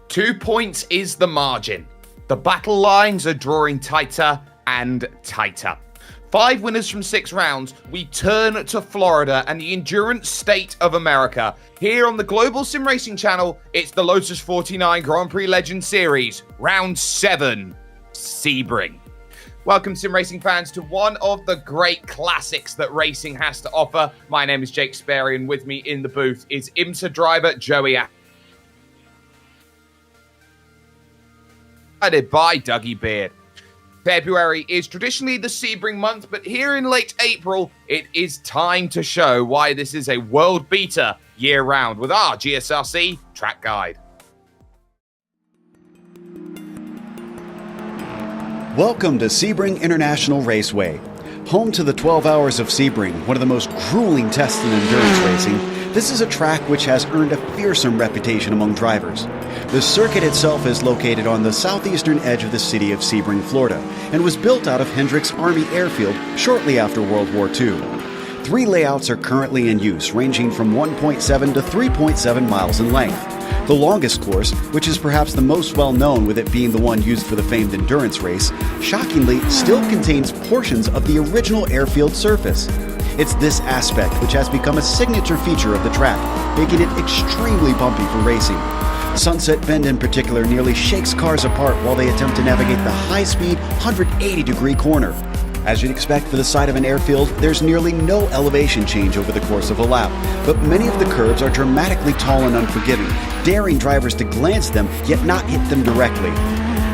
Two points is the margin. The battle lines are drawing tighter and tighter. 5 winners from 6 rounds. We turn to Florida and the endurance state of America. Here on the Global Sim Racing channel, it's the Lotus 49 Grand Prix Legend Series, Round 7, Sebring. Welcome, sim racing fans, to one of the great classics that racing has to offer. My name is Jake Sperry, and with me in the booth is IMSA driver Joey by Dougie Beard. February is traditionally the Sebring month, but here in late April, it is time to show why this is a world beater year-round with our GSRC track guide. Welcome to Sebring International Raceway. Home to the 12 Hours of Sebring, one of the most grueling tests in endurance racing, this is a track which has earned a fearsome reputation among drivers. The circuit itself is located on the southeastern edge of the city of Sebring, Florida, and was built out of Hendricks Army Airfield shortly after World War II. 3 layouts are currently in use, ranging from 1.7 to 3.7 miles in length. The longest course, which is perhaps the most well-known with it being the one used for the famed endurance race, shockingly still contains portions of the original airfield surface. It's this aspect which has become a signature feature of the track, making it extremely bumpy for racing. Sunset Bend in particular nearly shakes cars apart while they attempt to navigate the high-speed 180-degree corner. As you'd expect for the side of an airfield, there's nearly no elevation change over the course of a lap, but many of the curves are dramatically tall and unforgiving, daring drivers to glance them yet not hit them directly.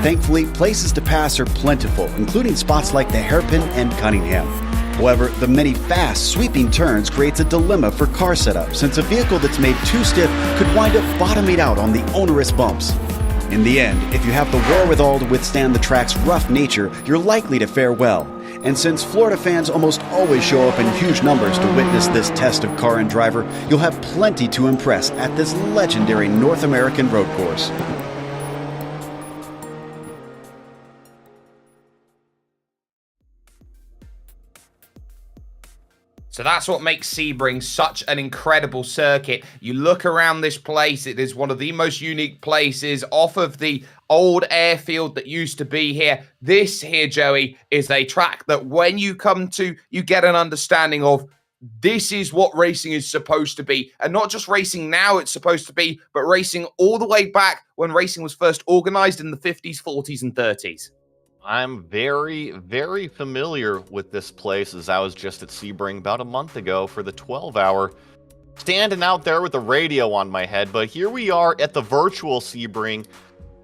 Thankfully, places to pass are plentiful, including spots like the Hairpin and Cunningham. However, the many fast, sweeping turns creates a dilemma for car setup, since a vehicle that's made too stiff could wind up bottoming out on the onerous bumps. In the end, if you have the wherewithal to withstand the track's rough nature, you're likely to fare well. And since Florida fans almost always show up in huge numbers to witness this test of car and driver, you'll have plenty to impress at this legendary North American road course. So that's what makes Sebring such an incredible circuit. You look around this place, it is one of the most unique places off of the old airfield that used to be here. This here, Joey, is a track that when you come to, you get an understanding of this is what racing is supposed to be. And not just racing now it's supposed to be, but racing all the way back when racing was first organized in the 50s, 40s, and 30s. I'm very, very familiar with this place, as I was just at Sebring about a month ago for the 12-hour, standing out there with the radio on my head. But here we are at the virtual Sebring,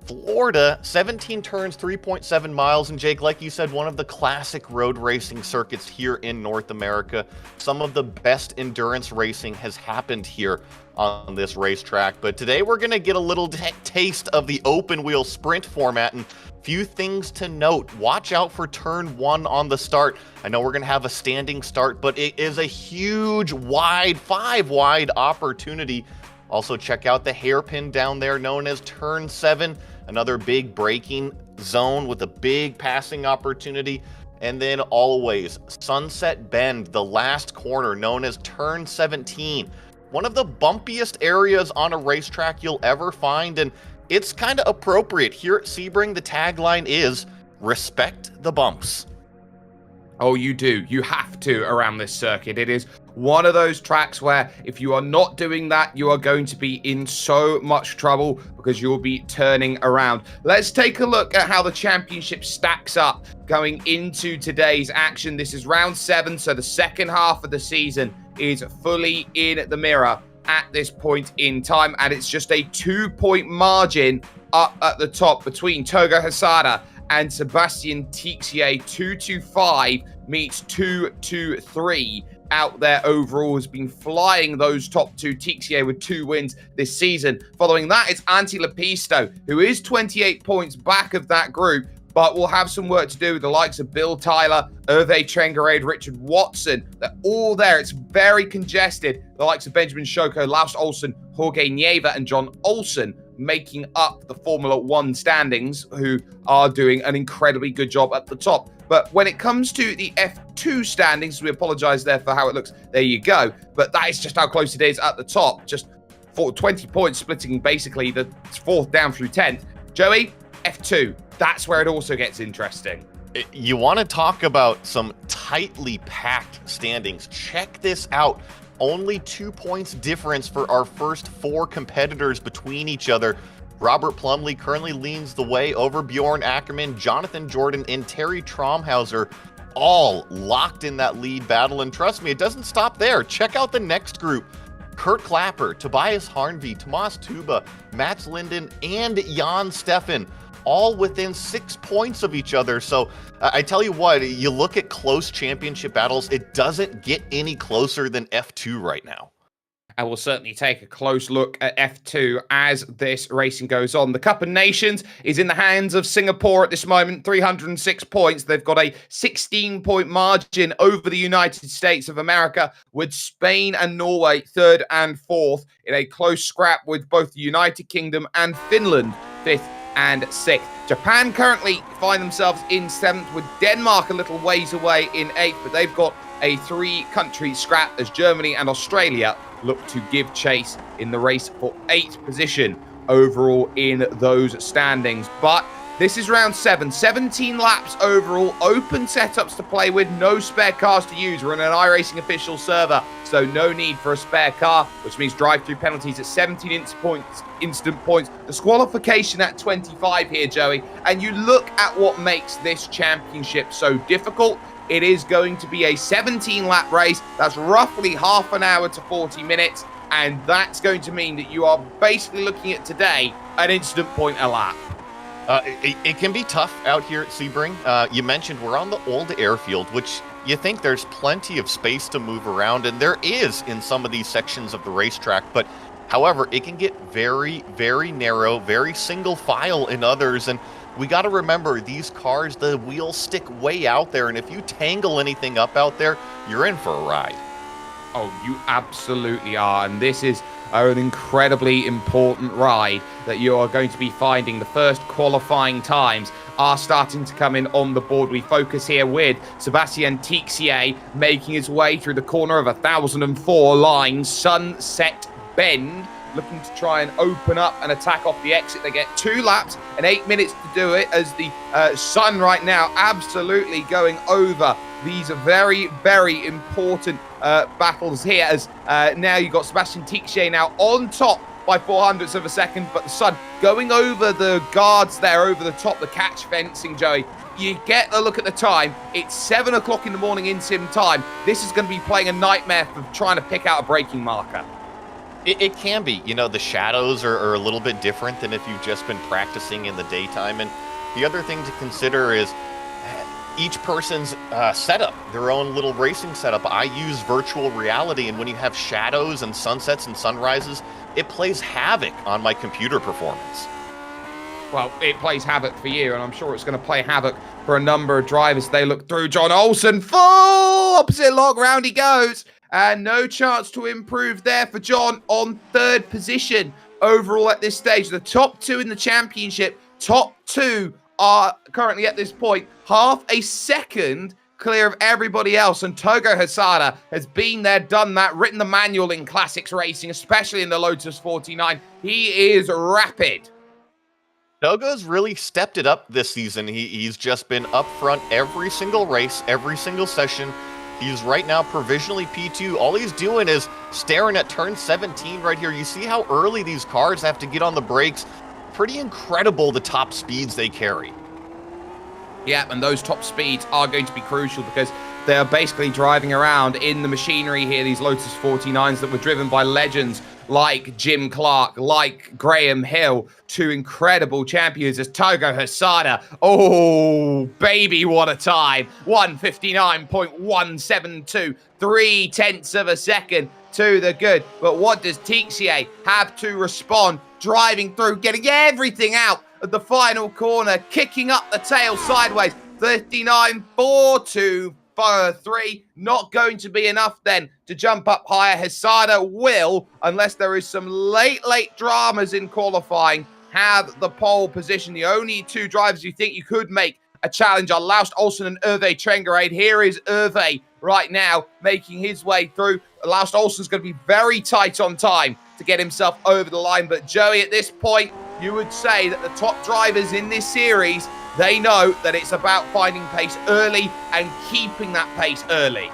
Florida, 17 turns, 3.7 miles. And Jake, like you said, one of the classic road racing circuits here in North America. Some of the best endurance racing has happened here on this racetrack. But today we're going to get a little taste of the open wheel sprint format, and few things to note. Watch out for turn 1 on the start. I know we're going to have a standing start, but it is a huge, wide, 5 wide opportunity. Also, check out the hairpin down there known as turn 7, another big braking zone with a big passing opportunity. And then always Sunset Bend, the last corner known as turn 17. one of the bumpiest areas on a racetrack you'll ever find, and it's kind of appropriate. Here at Sebring, the tagline is, respect the bumps. Oh, you do. You have to around this circuit. It is one of those tracks where if you are not doing that, you are going to be in so much trouble because you'll be turning around. Let's take a look at how the championship stacks up going into today's action. This is round 7, so the second half of the season is fully in the mirror at this point in time, and it's just a 2-point margin up at the top between Togo Hasada and Sebastian Tixier. 2-5 meets 2-3 out there overall. Has been flying those top two. Tixier with 2 wins this season. Following that, it's Antti Lepisto, who is 28 points back of that group, but will have some work to do with the likes of Bill Tyler, Hervé Trengarade, Richard Watson. They're all there. It's very congested. The likes of Benjamin Shoko, Laus Olsen, Jorge Nieva, and John Olsen making up the Formula 1 standings, who are doing an incredibly good job at the top. But when it comes to the F2 standings, we apologize there for how it looks. There you go. But that is just how close it is at the top. Just for 20 points, splitting basically the 4th down through 10th. Joey, F2. That's where it also gets interesting. You want to talk about some tightly packed standings. Check this out. Only 2 points difference for our first 4 competitors between each other. Robert Plumley currently leads the way over Bjorn Ackerman, Jonathan Jordan, and Terry Traumhauser, all locked in that lead battle. And trust me, it doesn't stop there. Check out the next group. Kurt Clapper, Tobias Harnvey, Tomas Tuba, Mats Linden, and Jan Steffen, all within 6 points of each other. So I tell you what, you look at close championship battles, it doesn't get any closer than F2 right now. I will certainly take a close look at F2 as this racing goes on. The Cup of Nations is in the hands of Singapore at this moment, 306 points. They've got a 16-point margin over the United States of America, with Spain and Norway 3rd and 4th in a close scrap with both the United Kingdom and Finland 5th and 6th. Japan currently find themselves in 7th, with Denmark a little ways away in 8th, but they've got a 3-country scrap as Germany and Australia look to give chase in the race for 8th position overall in those standings. But this is round 7, 17 laps overall, open setups to play with, no spare cars to use. We're in an iRacing official server, so no need for a spare car, which means drive-through penalties at 17 instant points. Disqualification at 25 here, Joey. And you look at what makes this championship so difficult. It is going to be a 17-lap race. That's roughly half an hour to 40 minutes. And that's going to mean that you are basically looking at today an instant point a lap. It can be tough out here at Sebring. You mentioned we're on the old airfield, which you think there's plenty of space to move around, and there is in some of these sections of the racetrack. But however, it can get very, very narrow, very single file in others. And we got to remember, these cars, the wheels stick way out there, and if you tangle anything up out there, you're in for a ride. Oh, you absolutely are. And this is an incredibly important ride that you are going to be finding. The first qualifying times are starting to come in on the board. We focus here with Sebastian Tixier making his way through the corner of 1004 line, Sunset Bend, looking to try and open up and attack off the exit. They get 2 laps and 8 minutes to do it, as the sun right now absolutely going over these very, very important battles here, as now you've got Sebastian Tixier now on top by 0.04 of a second, but the sun going over the guards there, over the top, the catch fencing, Joey. You get a look at the time. It's 7 o'clock in the morning in sim time. This is going to be playing a nightmare for trying to pick out a braking marker. It can be. You know, the shadows are a little bit different than if you've just been practicing in the daytime. And the other thing to consider is each person's setup, their own little racing setup. I use virtual reality, and when you have shadows and sunsets and sunrises, it plays havoc on my computer performance. Well, it plays havoc for you, and I'm sure it's going to play havoc for a number of drivers. They look through John Olsen, full opposite lock, round he goes. And no chance to improve there for John on 3rd position overall at this stage. The top 2 in the championship, top 2 are currently at this point half a second clear of everybody else, and Togo Hesada has been there, done that, written the manual in classics racing, especially in the Lotus 49. He is rapid. Togo's really stepped it up this season. He's just been up front every single race, every single session. He's right now provisionally P2. All he's doing is staring at turn 17 right here. You see how early these cars have to get on the brakes. Pretty incredible the top speeds they carry. Yeah, and those top speeds are going to be crucial because they are basically driving around in the machinery here, these Lotus 49s that were driven by legends like Jim Clark, like Graham Hill, two incredible champions as Togo Hesada. Oh, baby, what a time. 1:59.172, 0.3 of a second to the good. But what does Tixier have to respond? Driving through, getting everything out at the final corner, kicking up the tail sideways. 39.423. Not going to be enough then to jump up higher. Hesada will, unless there is some late dramas in qualifying, have the pole position. The only two drivers you think you could make a challenge are Laust Olsen and Hervé Trengarade. Here is Hervé right now making his way through. Laust Olsen's going to be very tight on time to get himself over the line. But Joey, at this point, you would say that the top drivers in this series, they know that it's about finding pace early and keeping that pace early.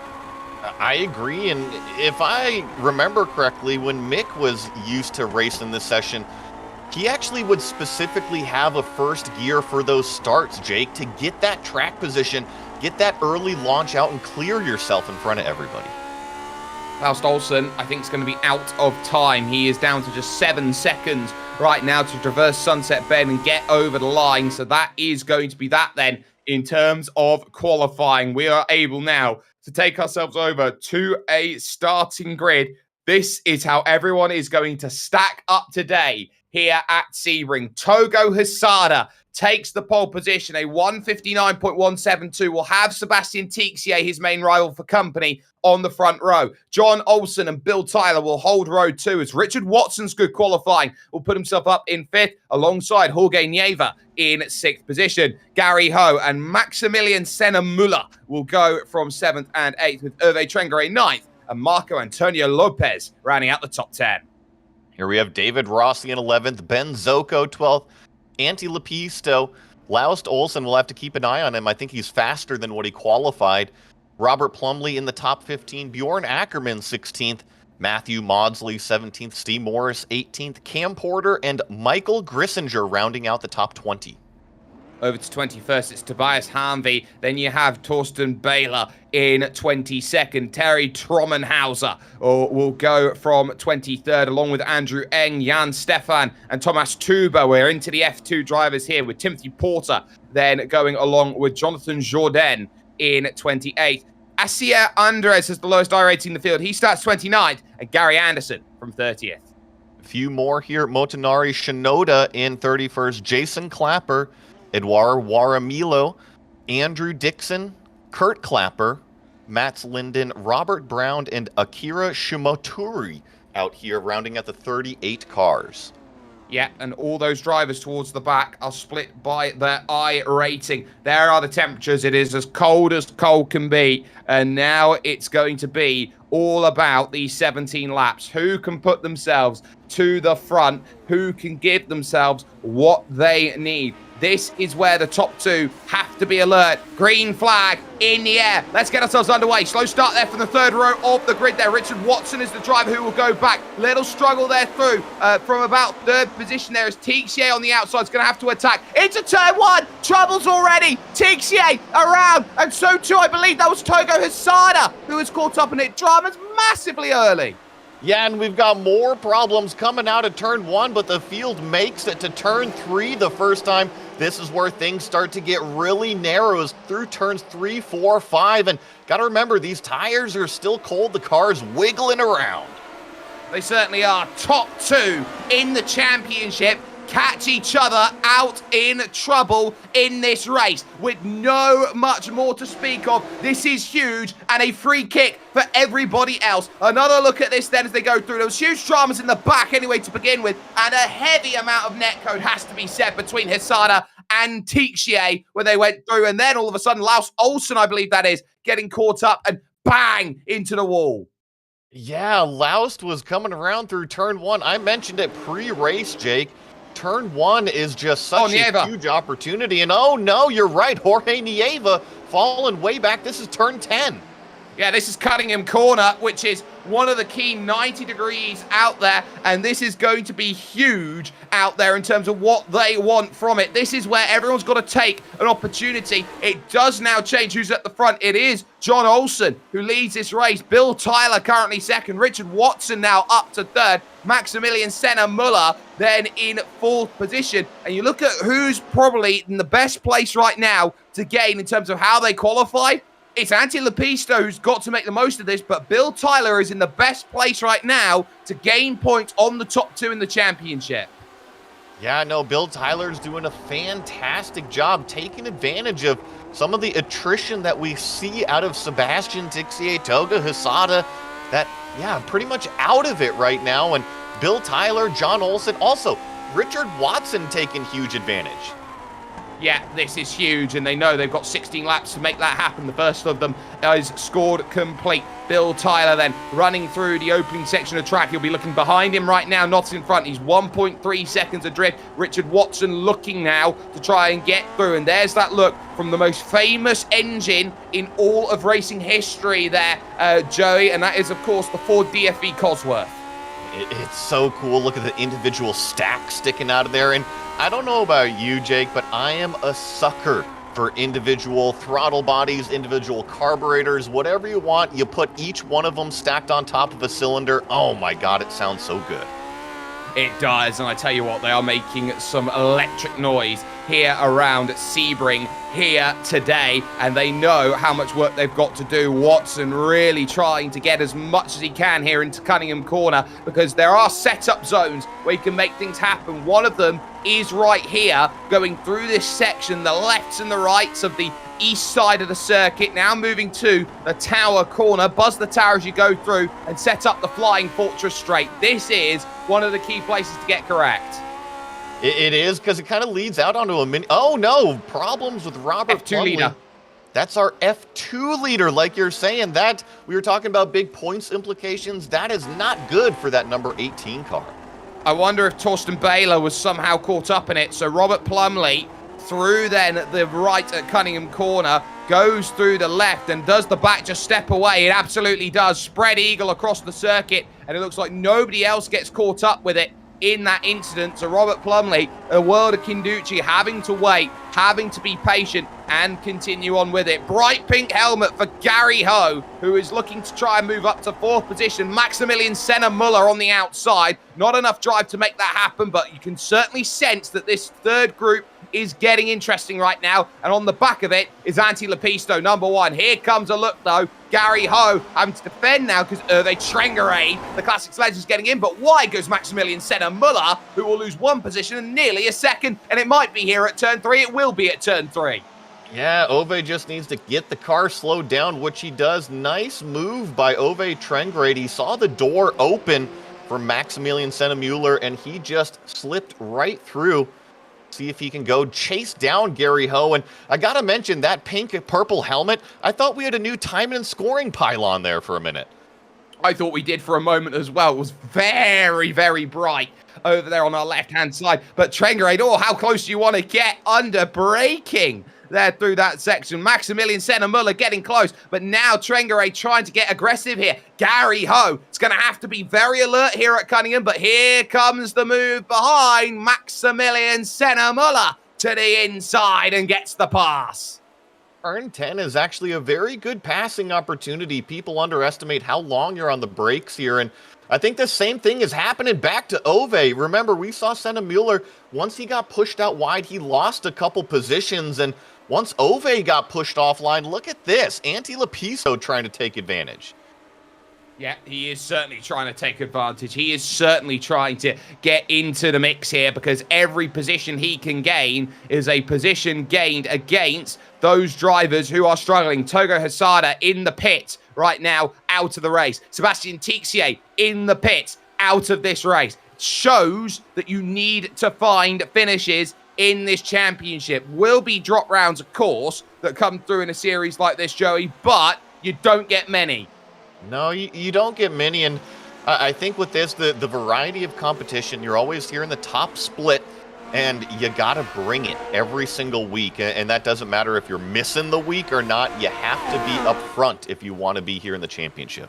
I agree, and if I remember correctly, when Mick was used to race in this session, he actually would specifically have a first gear for those starts, Jake, to get that track position, get that early launch out and clear yourself in front of everybody. Laust Olsen, I think, is going to be out of time. He is down to just 7 seconds right now to traverse Sunset Bend and get over the line. So that is going to be that then in terms of qualifying. We are able now to take ourselves over to a starting grid. This is how everyone is going to stack up today here at Sebring. Togo Hesada takes the pole position, a 1:59.172. Will have Sebastian Tixier, his main rival for company, on the front row. John Olsen and Bill Tyler will hold row 2 as Richard Watson's good qualifying will put himself up in 5th alongside Jorge Nieva in 6th position. Gary Ho and Maximilian Senna Muller will go from 7th and 8th with Hervé Trengaré 9th and Marco Antonio Lopez rounding out the top 10. Here we have David Rossi in 11th, Ben Zocco 12th, Antti Lepisto. Laust Olsen will have to keep an eye on him. I think he's faster than what he qualified. Robert Plumley in the top 15, Bjorn Ackerman 16th, Matthew Maudsley 17th, Steve Morris 18th, Cam Porter and Michael Grissinger rounding out the top 20. Over to 21st, it's Tobias Harmvey. Then you have Torsten Baylor in 22nd. Terry Trommenhauser will go from 23rd, along with Andrew Eng, Jan Stefan, and Thomas Tuber. We're into the F2 drivers here with Timothy Porter, then going along with Jonathan Jourdain in 28th. Asier Andres has the lowest iRating in the field. He starts 29th, and Gary Anderson from 30th. A few more here. Motonari Shinoda in 31st, Jason Clapper, Eduardo Waramilo, Andrew Dixon, Kurt Clapper, Mats Linden, Robert Brown, and Akira Shimoturi out here rounding at the 38 cars. Yeah, and all those drivers towards the back are split by their iRating. There are the temperatures. It is as cold can be. And now it's going to be all about these 17 laps. Who can put themselves to the front? Who can give themselves what they need? This is where the top two have to be alert. Green flag in the air. Let's get ourselves underway. Slow start there from the third row of the grid there. Richard Watson is the driver who will go back. Little struggle there through from about third position there as Tixier on the outside is going to have to attack. Into turn 1. Troubles already. Tixier around. And so too, I believe that was Togo Hesada who was caught up in it. Dramas massively early. Yeah, and we've got more problems coming out of turn 1, but the field makes it to turn 3 the first time. This is where things start to get really narrow as through turns 3, 4, 5. And got to remember, these tires are still cold. The car's wiggling around. They certainly are. Top two in the championship catch each other out in trouble in this race with no much more to speak of. This is huge and a free kick for everybody else. Another look at this then as they go through. Those huge dramas in the back anyway to begin with, and a heavy amount of netcode has to be said between Hesada and Tixier when they went through. And then all of a sudden, Laus Olsen, I believe that is, getting caught up and bang into the wall. Yeah, Laust was coming around through turn 1. I mentioned it pre-race, Jake. Turn 1 is just such a huge opportunity. And oh no, you're right, Jorge Nieva falling way back. This is turn 10. Yeah, this is Cunningham Corner, which is one of the key 90 degrees out there, and this is going to be huge out there in terms of what they want from it. This is where everyone's got to take an opportunity. It does now change who's at the front. It is John Olsen who leads this race. Bill Tyler currently second. Richard Watson now up to third. Maximilian Senna-Muller then in fourth position. And you look at who's probably in the best place right now to gain in terms of how they qualify. It's Antti Lepisto who's got to make the most of this, but Bill Tyler is in the best place right now to gain points on the top 2 in the championship. Yeah, no, Bill Tyler's doing a fantastic job taking advantage of some of the attrition that we see out of Sebastian Tixier, Toga Husada, that, yeah, pretty much out of it right now. And Bill Tyler, John Olsen, also Richard Watson taking huge advantage. Yeah, this is huge, and they know they've got 16 laps to make that happen. The first of them is scored complete. Bill Tyler then running through the opening section of track. He'll be looking behind him right now, not in front. He's 1.3 seconds adrift. Richard Watson looking now to try and get through, and there's that look from the most famous engine in all of racing history there, Joey, and that is, of course, the Ford DFV Cosworth. It's so cool. Look at the individual stacks sticking out of there. And I don't know about you, Jake, but I am a sucker for individual throttle bodies, individual carburetors, whatever you want. You put each one of them stacked on top of a cylinder. Oh my God, it sounds so good. It does, and I tell you what, they are making some electric noise here around Sebring here today, and they know how much work they've got to do. Watson really trying to get as much as he can here into Cunningham Corner, because there are setup zones where you can make things happen. One of them is right here, going through this section, the lefts and the rights of the east side of the circuit, now moving to the tower corner. Buzz the tower as you go through and set up the Flying Fortress straight. This is one of the key places to get correct. It is, because it kind of leads out onto a mini. Oh no, problems with Robert F2 leader. That's our F2 leader, like you're saying. That we were talking about big points implications. That is not good for that number 18 car. I wonder if Torsten Baylor was somehow caught up in it. So Robert Plumley through then the right at Cunningham Corner, goes through the left, and does the back just step away? It absolutely does. Spread eagle across the circuit, and it looks like nobody else gets caught up with it in that incident. So Robert Plumley, a world of Kinducci, having to wait, having to be patient, and continue on with it. Bright pink helmet for Gary Ho, who is looking to try and move up to fourth position. Maximilian Senna-Muller on the outside. Not enough drive to make that happen, but you can certainly sense that this third group is getting interesting right now, and on the back of it is Antti Lepisto, number one. Here comes a look, though. Gary Ho having to defend now because Hervé Trengaré, the Classics legend, is getting in, but wide goes Maximilian Senna-Muller, who will lose one position and nearly a second, and it might be here at turn 3. It will be at turn 3. Yeah, Ove just needs to get the car slowed down, which he does. Nice move by Hervé Trengaré. He saw the door open for Maximilian Senna-Muller, and he just slipped right through. See if he can go chase down Gary Ho. And I gotta mention that pink-purple helmet. I thought we had a new time and scoring pylon there for a minute. I thought we did for a moment as well. It was very, very bright over there on our left-hand side. But Trengaré, oh, how close do you want to get under braking there through that section? Maximilian Senna-Muller getting close, but now Trengaré trying to get aggressive here. Gary Ho, it's going to have to be very alert here at Cunningham, but here comes the move behind. Maximilian Senna-Muller to the inside and gets the pass. Turn 10 is actually a very good passing opportunity. People underestimate how long you're on the brakes here, and I think the same thing is happening back to Ove. Remember, we saw Senna-Muller, once he got pushed out wide, he lost a couple positions, and once Ove got pushed offline, look at this. Antti Lepisto trying to take advantage. Yeah, he is certainly trying to take advantage. He is certainly trying to get into the mix here, because every position he can gain is a position gained against those drivers who are struggling. Togo Husada in the pit right now, out of the race. Sebastian Tixier in the pit, out of this race. Shows that you need to find finishes in this championship. Will be drop rounds, of course, that come through in a series like this, Joey, but you don't get many. No, you don't get many, and I think with this, the variety of competition, you're always here in the top split, and you got to bring it every single week, and that doesn't matter if you're missing the week or not. You have to be up front if you want to be here in the championship.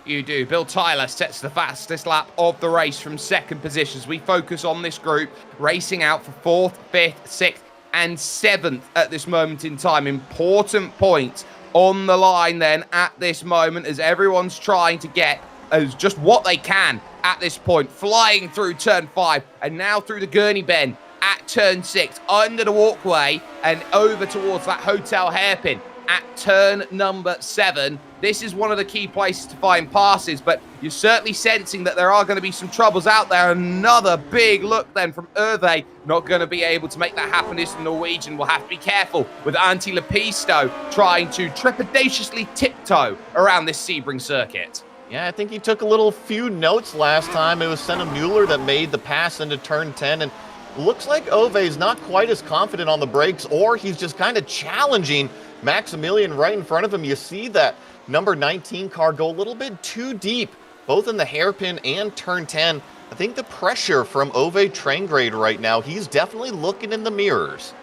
You do. Bill Tyler sets the fastest lap of the race from second position as we focus on this group, racing out for 4th, 5th, 6th, and 7th at this moment in time. Important points on the line then at this moment as everyone's trying to get as just what they can at this point. Flying through turn 5 and now through the gurney bend at turn 6, under the walkway and over towards that hotel hairpin at turn number 7. This is one of the key places to find passes, but you're certainly sensing that there are going to be some troubles out there. Another big look then from Hervé. Not going to be able to make that happen. This Norwegian will have to be careful with Antti Lepisto trying to trepidatiously tiptoe around this Sebring circuit. Yeah, I think he took a few notes last time. It was Senna Mueller that made the pass into turn 10, and looks like Hervé's not quite as confident on the brakes, or he's just kind of challenging Maximilian right in front of him. You see that number 19 car go a little bit too deep, both in the hairpin and turn 10. I think the pressure from Ove Trengrade right now, he's definitely looking in the mirrors.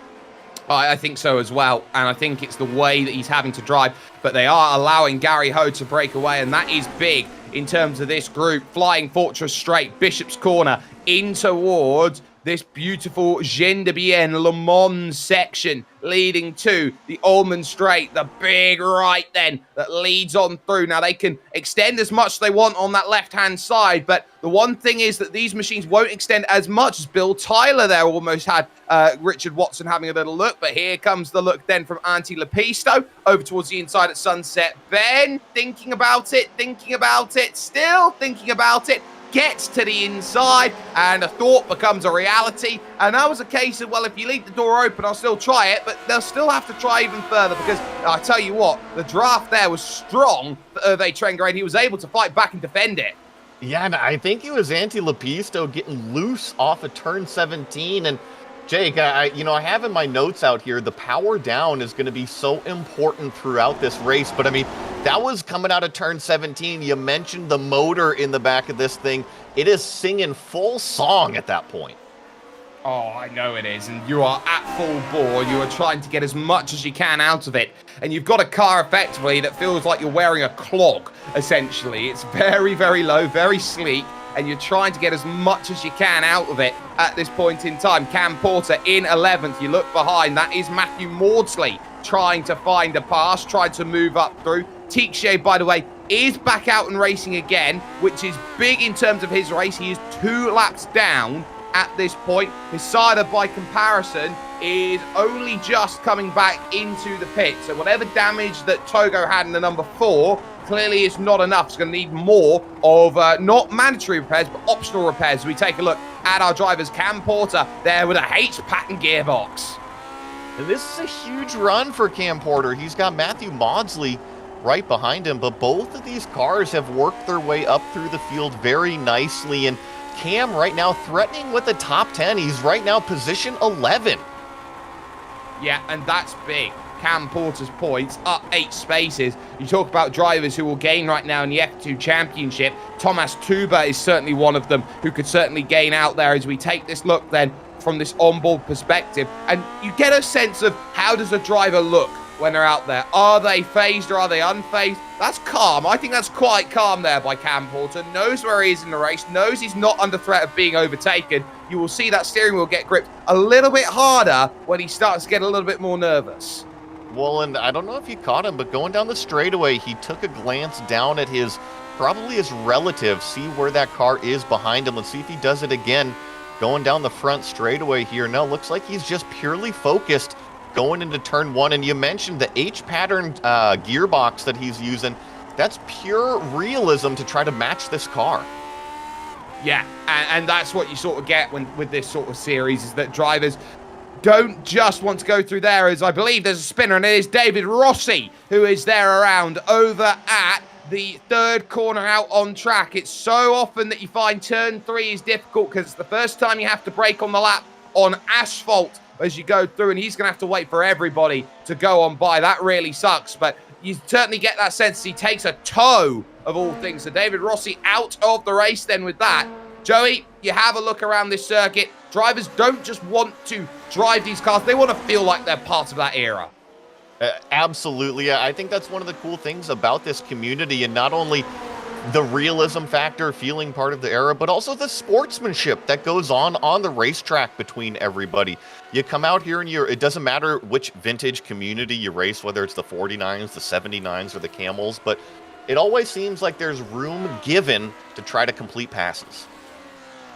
I think so as well, and I think it's the way that he's having to drive, but they are allowing Gary Ho to break away, and that is big in terms of this group. Flying Fortress straight, Bishop's Corner, in towards this beautiful Jean de Bienne Le Mans section leading to the Ullman Straight, the big right then that leads on through. Now they can extend as much as they want on that left-hand side, but the one thing is that these machines won't extend as much as Bill Tyler there almost had Richard Watson having a little look, but here comes the look then from Antti Lepisto over towards the inside at Sunset. Ben thinking about it, still thinking about it. Gets to the inside, and a thought becomes a reality. And that was a case of, well, if you leave the door open, I'll still try it, but they'll still have to try even further because I tell you what, the draft there was strong for Hervé Trengrade. He was able to fight back and defend it. Yeah, and I think it was Antti Lepisto getting loose off of turn 17. And Jake, I have in my notes out here, the power down is going to be so important throughout this race. But I mean, that was coming out of turn 17. You mentioned the motor in the back of this thing. It is singing full song at that point. Oh, I know it is, and you are at full bore. You are trying to get as much as you can out of it, and you've got a car effectively that feels like you're wearing a clog, essentially. It's very, very low, very sleek, and you're trying to get as much as you can out of it at this point in time. Cam Porter in 11th. You look behind. That is Matthew Maudsley trying to find a pass, trying to move up through. Tixier, by the way, is back out and racing again, which is big in terms of his race. He is 2 laps down at this point. Hisada, by comparison, is only just coming back into the pit. So whatever damage that Togo had in the number 4 clearly is not enough. It's going to need more of not mandatory repairs, but optional repairs. So we take a look at our drivers. Cam Porter there with a H-pattern gearbox. And this is a huge run for Cam Porter. He's got Matthew Maudsley right behind him, but both of these cars have worked their way up through the field very nicely, and Cam right now threatening with the top 10. He's right now position 11. Yeah, and that's big. Cam Porter's points up 8 spaces. You talk about drivers who will gain right now in the F2 Championship. Thomas Tuba is certainly one of them who could certainly gain out there as we take this look then from this onboard perspective. And you get a sense of how does a driver look when they're out there. Are they phased or are they unfazed? That's calm. I think that's quite calm there by Cam Porter. Knows where he is in the race, knows he's not under threat of being overtaken. You will see that steering wheel get gripped a little bit harder when he starts to get a little bit more nervous. Well, and I don't know if you caught him, but going down the straightaway, he took a glance down at probably his relative, see where that car is behind him. Let's see if he does it again. Going down the front straightaway here. No, looks like he's just purely focused going into turn 1, and you mentioned the H-pattern gearbox that he's using. That's pure realism to try to match this car. Yeah, and that's what you sort of get with this sort of series, is that drivers don't just want to go through there, as I believe there's a spinner, and it is David Rossi who is there around over at the 3rd corner out on track. It's so often that you find turn 3 is difficult because it's the first time you have to brake on the lap on asphalt as you go through, and he's going to have to wait for everybody to go on by. That really sucks, but you certainly get that sense he takes a tow of all things. So David Rossi out of the race then with that. Joey, you have a look around this circuit. Drivers don't just want to drive these cars. They want to feel like they're part of that era. Absolutely. I think that's one of the cool things about this community, and not only the realism factor, feeling part of the era, but also the sportsmanship that goes on the racetrack between everybody. You come out here and it doesn't matter which vintage community you race, whether it's the 49s, the 79s, or the Camels, but it always seems like there's room given to try to complete passes.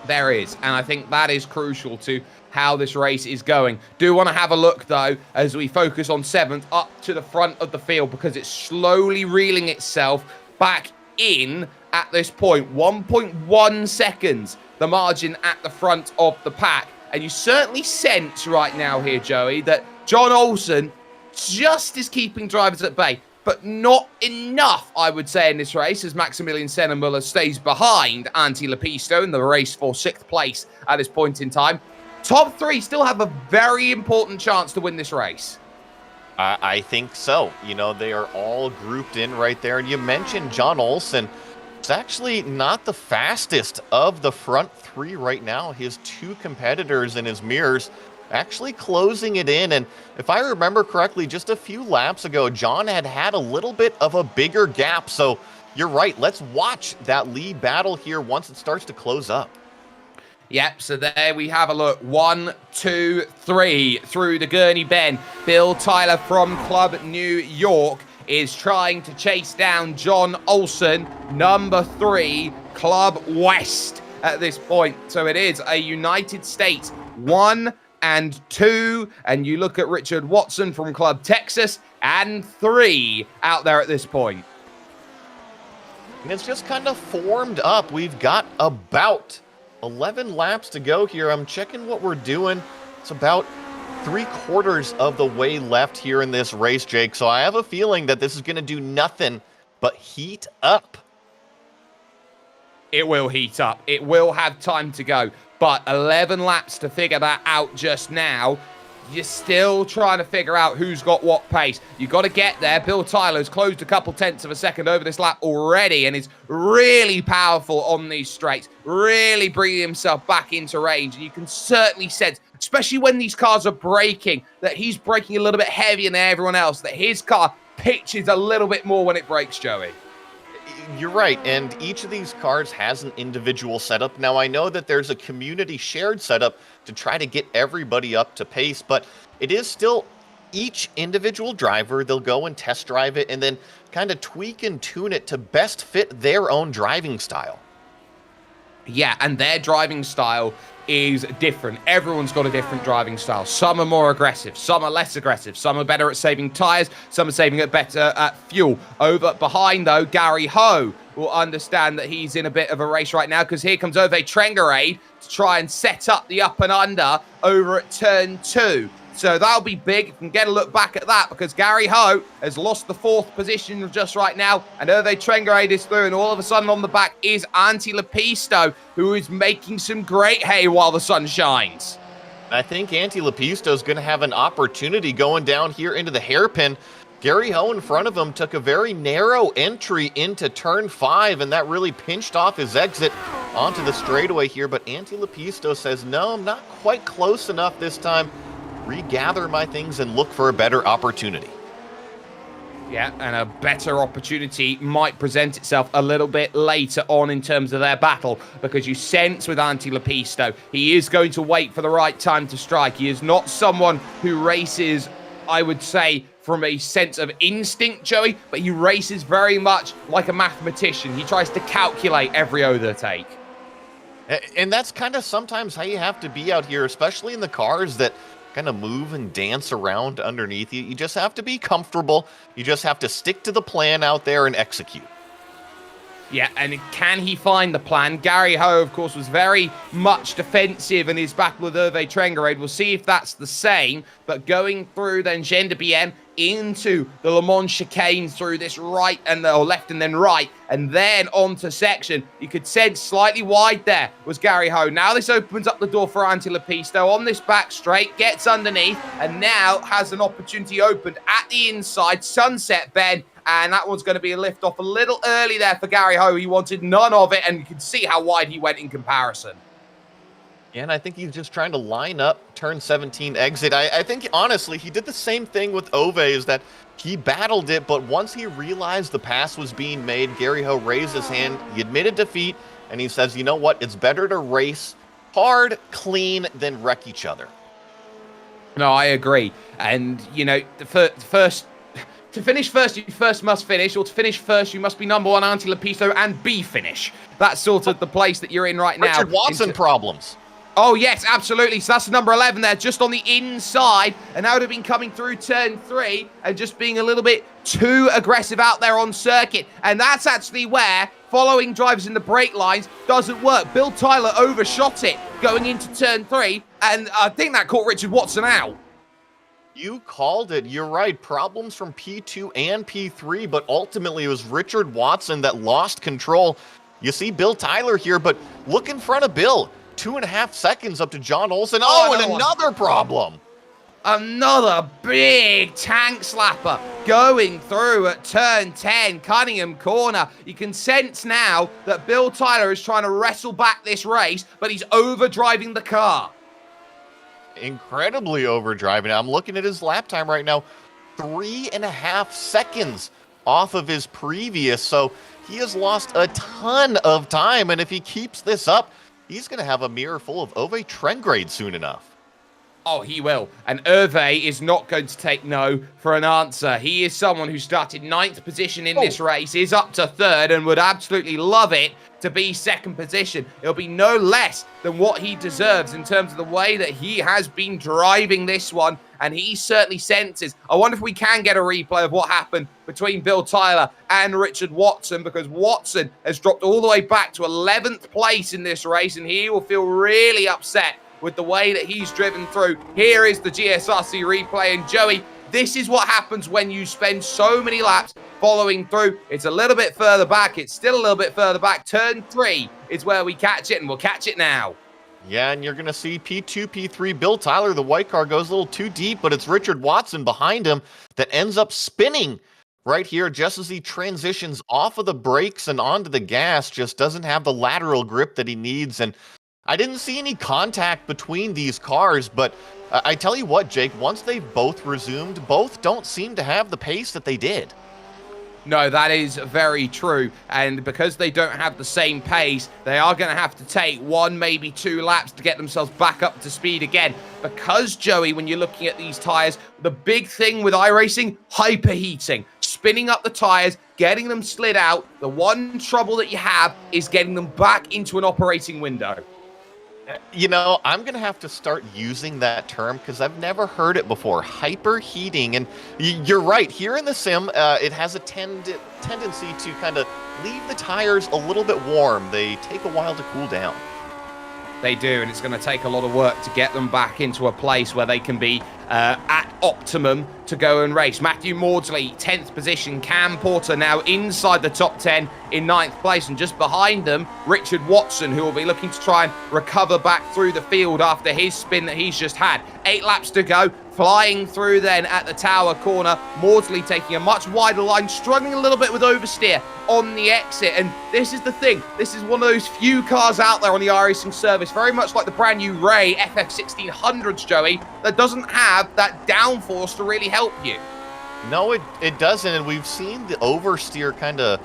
There is, and I think that is crucial to how this race is going. Do want to have a look, though, as we focus on 7th up to the front of the field, because it's slowly reeling itself back in at this point. 1.1 seconds, the margin at the front of the pack. And you certainly sense right now here, Joey, that John Olsen just is keeping drivers at bay, but not enough, I would say, in this race, as Maximilian Sennemuller stays behind Antti Lepisto in the race for 6th place at this point in time. Top 3 still have a very important chance to win this race. I think so. You know, they are all grouped in right there. And you mentioned John Olsen. It's actually not the fastest of the front 3 right now. His 2 competitors in his mirrors actually closing it in. And if I remember correctly, just a few laps ago, John had a little bit of a bigger gap. So you're right. Let's watch that lead battle here once it starts to close up. Yep, so there we have a look. 1, 2, 3 through the Gurney Bend. Bill Tyler from Club New York is trying to chase down John Olsen, number 3, Club West at this point. So it is a United States 1 and 2, and you look at Richard Watson from Club Texas, and 3 out there at this point. And it's just kind of formed up. We've got about 11 laps to go here. I'm checking what we're doing. It's about 3/4 of the way left here in this race, Jake. So I have a feeling that this is going to do nothing but heat up. It will heat up. It will have time to go. But 11 laps to figure that out just now. You're still trying to figure out who's got what pace. You've got to get there. Bill Tyler's closed a couple tenths of a second over this lap already and is really powerful on these straights, really bringing himself back into range. And you can certainly sense, especially when these cars are braking, that he's braking a little bit heavier than everyone else, that his car pitches a little bit more when it brakes, Joey. You're right, and each of these cars has an individual setup. Now, I know that there's a community shared setup to try to get everybody up to pace, but it is still each individual driver. They'll go and test drive it and then kind of tweak and tune it to best fit their own driving style. Yeah, and their driving style is different. Everyone's got a different driving style. Some are more aggressive, some are less aggressive, some are better at saving tires, some are saving it better at fuel. Over behind, though, Gary Ho will understand that he's in a bit of a race right now, because here comes Ove Trengarade to try and set up the up and under over at turn 2. So that'll be big. You can get a look back at that, because Gary Ho has lost the 4th position just right now, and Ove Trengarade is through, and all of a sudden on the back is Antti Lepisto, who is making some great hay while the sun shines. I think Antti Lepisto is going to have an opportunity going down here into the hairpin. Gary Ho in front of him took a very narrow entry into turn 5, and that really pinched off his exit onto the straightaway here. But Antti Lepisto says, no, I'm not quite close enough this time. Regather my things and look for a better opportunity. Yeah, and a better opportunity might present itself a little bit later on in terms of their battle, because you sense with Antti Lepisto, he is going to wait for the right time to strike. He is not someone who races, I would say, from a sense of instinct, Joey, but he races very much like a mathematician. He tries to calculate every overtake. And that's kind of sometimes how you have to be out here, especially in the cars that kind of move and dance around underneath you. You just have to be comfortable. You just have to stick to the plan out there and execute. Yeah, and can he find the plan? Gary Ho, of course, was very much defensive in his battle with Hervé Trengarade. We'll see if that's the same, but going through then Gender BM into the Le Mans chicane through this right and or left and then right, and then onto section. You could sense slightly wide there was Gary Ho. Now this opens up the door for Anti Lepisto on this back straight, gets underneath, and now has an opportunity opened at the inside, Sunset Bend. And that one's going to be a lift off a little early there for Gary Ho. He wanted none of it, and you can see how wide he went in comparison. Yeah, and I think he's just trying to line up turn 17 exit. I think, honestly, he did the same thing with Ove, is that he battled it, but once he realized the pass was being made, Gary Ho raised his hand, he admitted defeat, and he says, you know what, it's better to race hard, clean, than wreck each other. No, I agree. And, you know, to finish first, you first must finish, or to finish first, you must be number one Anti Lepisto and be finish. That's sort of the place that you're in right now. Richard Watson problems. Oh, yes, absolutely. So that's number 11 there, just on the inside. And that would have been coming through turn 3 and just being a little bit too aggressive out there on circuit. And that's actually where following drivers in the brake lines doesn't work. Bill Tyler overshot it going into turn 3, and I think that caught Richard Watson out. You called it. You're right. Problems from P2 and P3, but ultimately it was Richard Watson that lost control. You see Bill Tyler here, but look in front of Bill. 2.5 seconds up to John Olsen. Oh, and another problem. Another big tank slapper going through at turn 10, Cunningham Corner. You can sense now that Bill Tyler is trying to wrestle back this race, but he's overdriving the car. Incredibly overdriving. I'm looking at his lap time right now. 3.5 seconds off of his previous, so he has lost a ton of time, and if he keeps this up, he's going to have a mirror full of Ove Trengrade soon enough. Oh, he will. And Hervé is not going to take no for an answer. He is someone who started 9th position in this race, is up to 3rd, and would absolutely love it to be 2nd position. It'll be no less than what he deserves in terms of the way that he has been driving this one, and he certainly senses. I wonder if we can get a replay of what happened between Bill Tyler and Richard Watson, because Watson has dropped all the way back to 11th place in this race, and he will feel really upset with the way that he's driven through. Here is the GSRC replay, and Joey, this is what happens when you spend so many laps following through. It's a little bit further back. It's still a little bit further back. Turn 3 is where we catch it, and we'll catch it now. Yeah, and you're going to see P2, P3, Bill Tyler, the white car, goes a little too deep, but it's Richard Watson behind him that ends up spinning right here just as he transitions off of the brakes and onto the gas, just doesn't have the lateral grip that he needs. And I didn't see any contact between these cars, but I tell you what, Jake, once they've both resumed, both don't seem to have the pace that they did. No, that is very true. And because they don't have the same pace, they are going to have to take 1, maybe 2 laps to get themselves back up to speed again. Because, Joey, when you're looking at these tires, the big thing with iRacing, hyperheating. Spinning up the tires, getting them slid out. The one trouble that you have is getting them back into an operating window. You know, I'm going to have to start using that term because I've never heard it before. Hyperheating. And you're right. Here in the sim, it has a tendency to kind of leave the tires a little bit warm. They take a while to cool down. They do, and it's going to take a lot of work to get them back into a place where they can be at optimum to go and race. Matthew Maudsley, 10th position. Cam Porter now inside the top 10 in 9th place. And just behind them, Richard Watson, who will be looking to try and recover back through the field after his spin that he's just had. 8 laps to go. Flying through then at the tower corner. Maudsley taking a much wider line, struggling a little bit with oversteer on the exit. And this is the thing. This is one of those few cars out there on the iRacing service, very much like the brand new Ray FF1600s, Joey, that doesn't have that downforce to really help you. No, it doesn't. And we've seen the oversteer kind of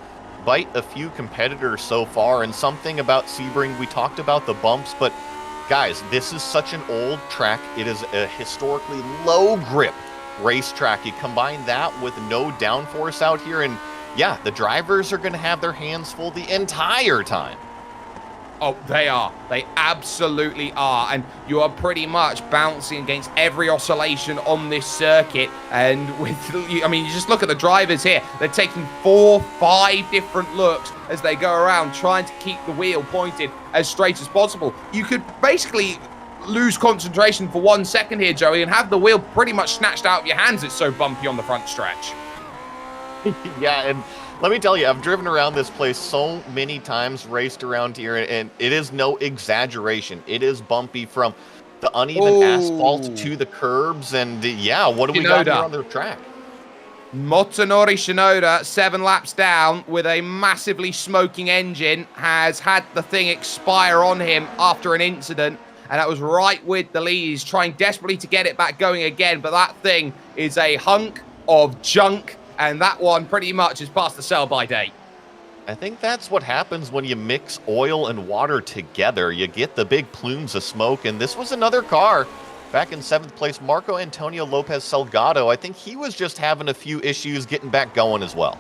bite a few competitors so far. And something about Sebring, we talked about the bumps, but guys, this is such an old track. It is a historically low grip racetrack. You combine that with no downforce out here, and yeah, the drivers are going to have their hands full the entire time. Oh, they are. They absolutely are. And you are pretty much bouncing against every oscillation on this circuit. And I mean, you just look at the drivers here. They're taking 4, 5 different looks as they go around trying to keep the wheel pointed as straight as possible. You could basically lose concentration for 1 second here, Joey, and have the wheel pretty much snatched out of your hands. It's so bumpy on the front stretch. Yeah, and let me tell you, I've driven around this place so many times, raced around here, and it is no exaggeration. It is bumpy from the uneven asphalt to the curbs, and yeah, what do we got here on the track? Motonori Shinoda, 7 laps down with a massively smoking engine, has had the thing expire on him after an incident, and that was right with the lead. He's trying desperately to get it back going again, but that thing is a hunk of junk. And that one pretty much is past the sell-by date. I think that's what happens when you mix oil and water together. You get the big plumes of smoke, and this was another car. Back in 7th place, Marco Antonio Lopez Salgado. I think he was just having a few issues getting back going as well.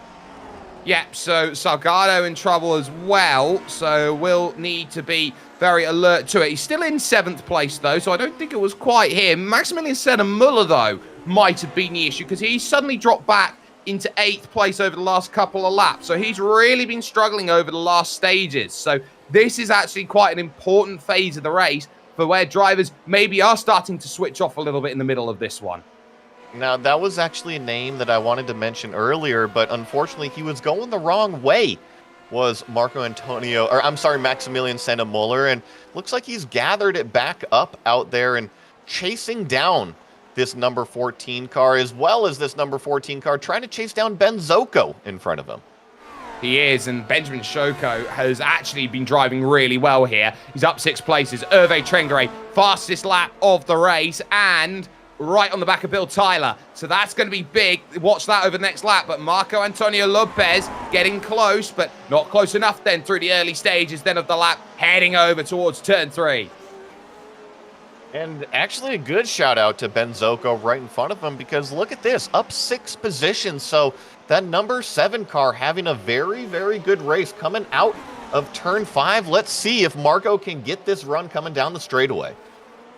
Yeah, so Salgado in trouble as well, so we'll need to be very alert to it. He's still in 7th place, though, so I don't think it was quite him. Maximilian Senna-Muller, though, might have been the issue, because he suddenly dropped back into 8th place over the last couple of laps. So he's really been struggling over the last stages. So this is actually quite an important phase of the race for where drivers maybe are starting to switch off a little bit in the middle of this one. Now, that was actually a name that I wanted to mention earlier, but unfortunately he was going the wrong way, was Maximilian Senna-Muller, and looks like he's gathered it back up out there and chasing down this number 14 car, as well as this number 14 car, trying to chase down Ben Zocco in front of him. He is, and Benjamin Shoko has actually been driving really well here. He's up 6 places. Hervé Trengere, fastest lap of the race, and right on the back of Bill Tyler. So that's going to be big. Watch that over the next lap. But Marco Antonio Lopez getting close, but not close enough then through the early stages then of the lap, heading over towards turn 3. And actually a good shout out to Ben Zocco right in front of him, because look at this, up 6 positions. So that number 7 car having a very, very good race coming out of turn 5. Let's see if Marco can get this run coming down the straightaway.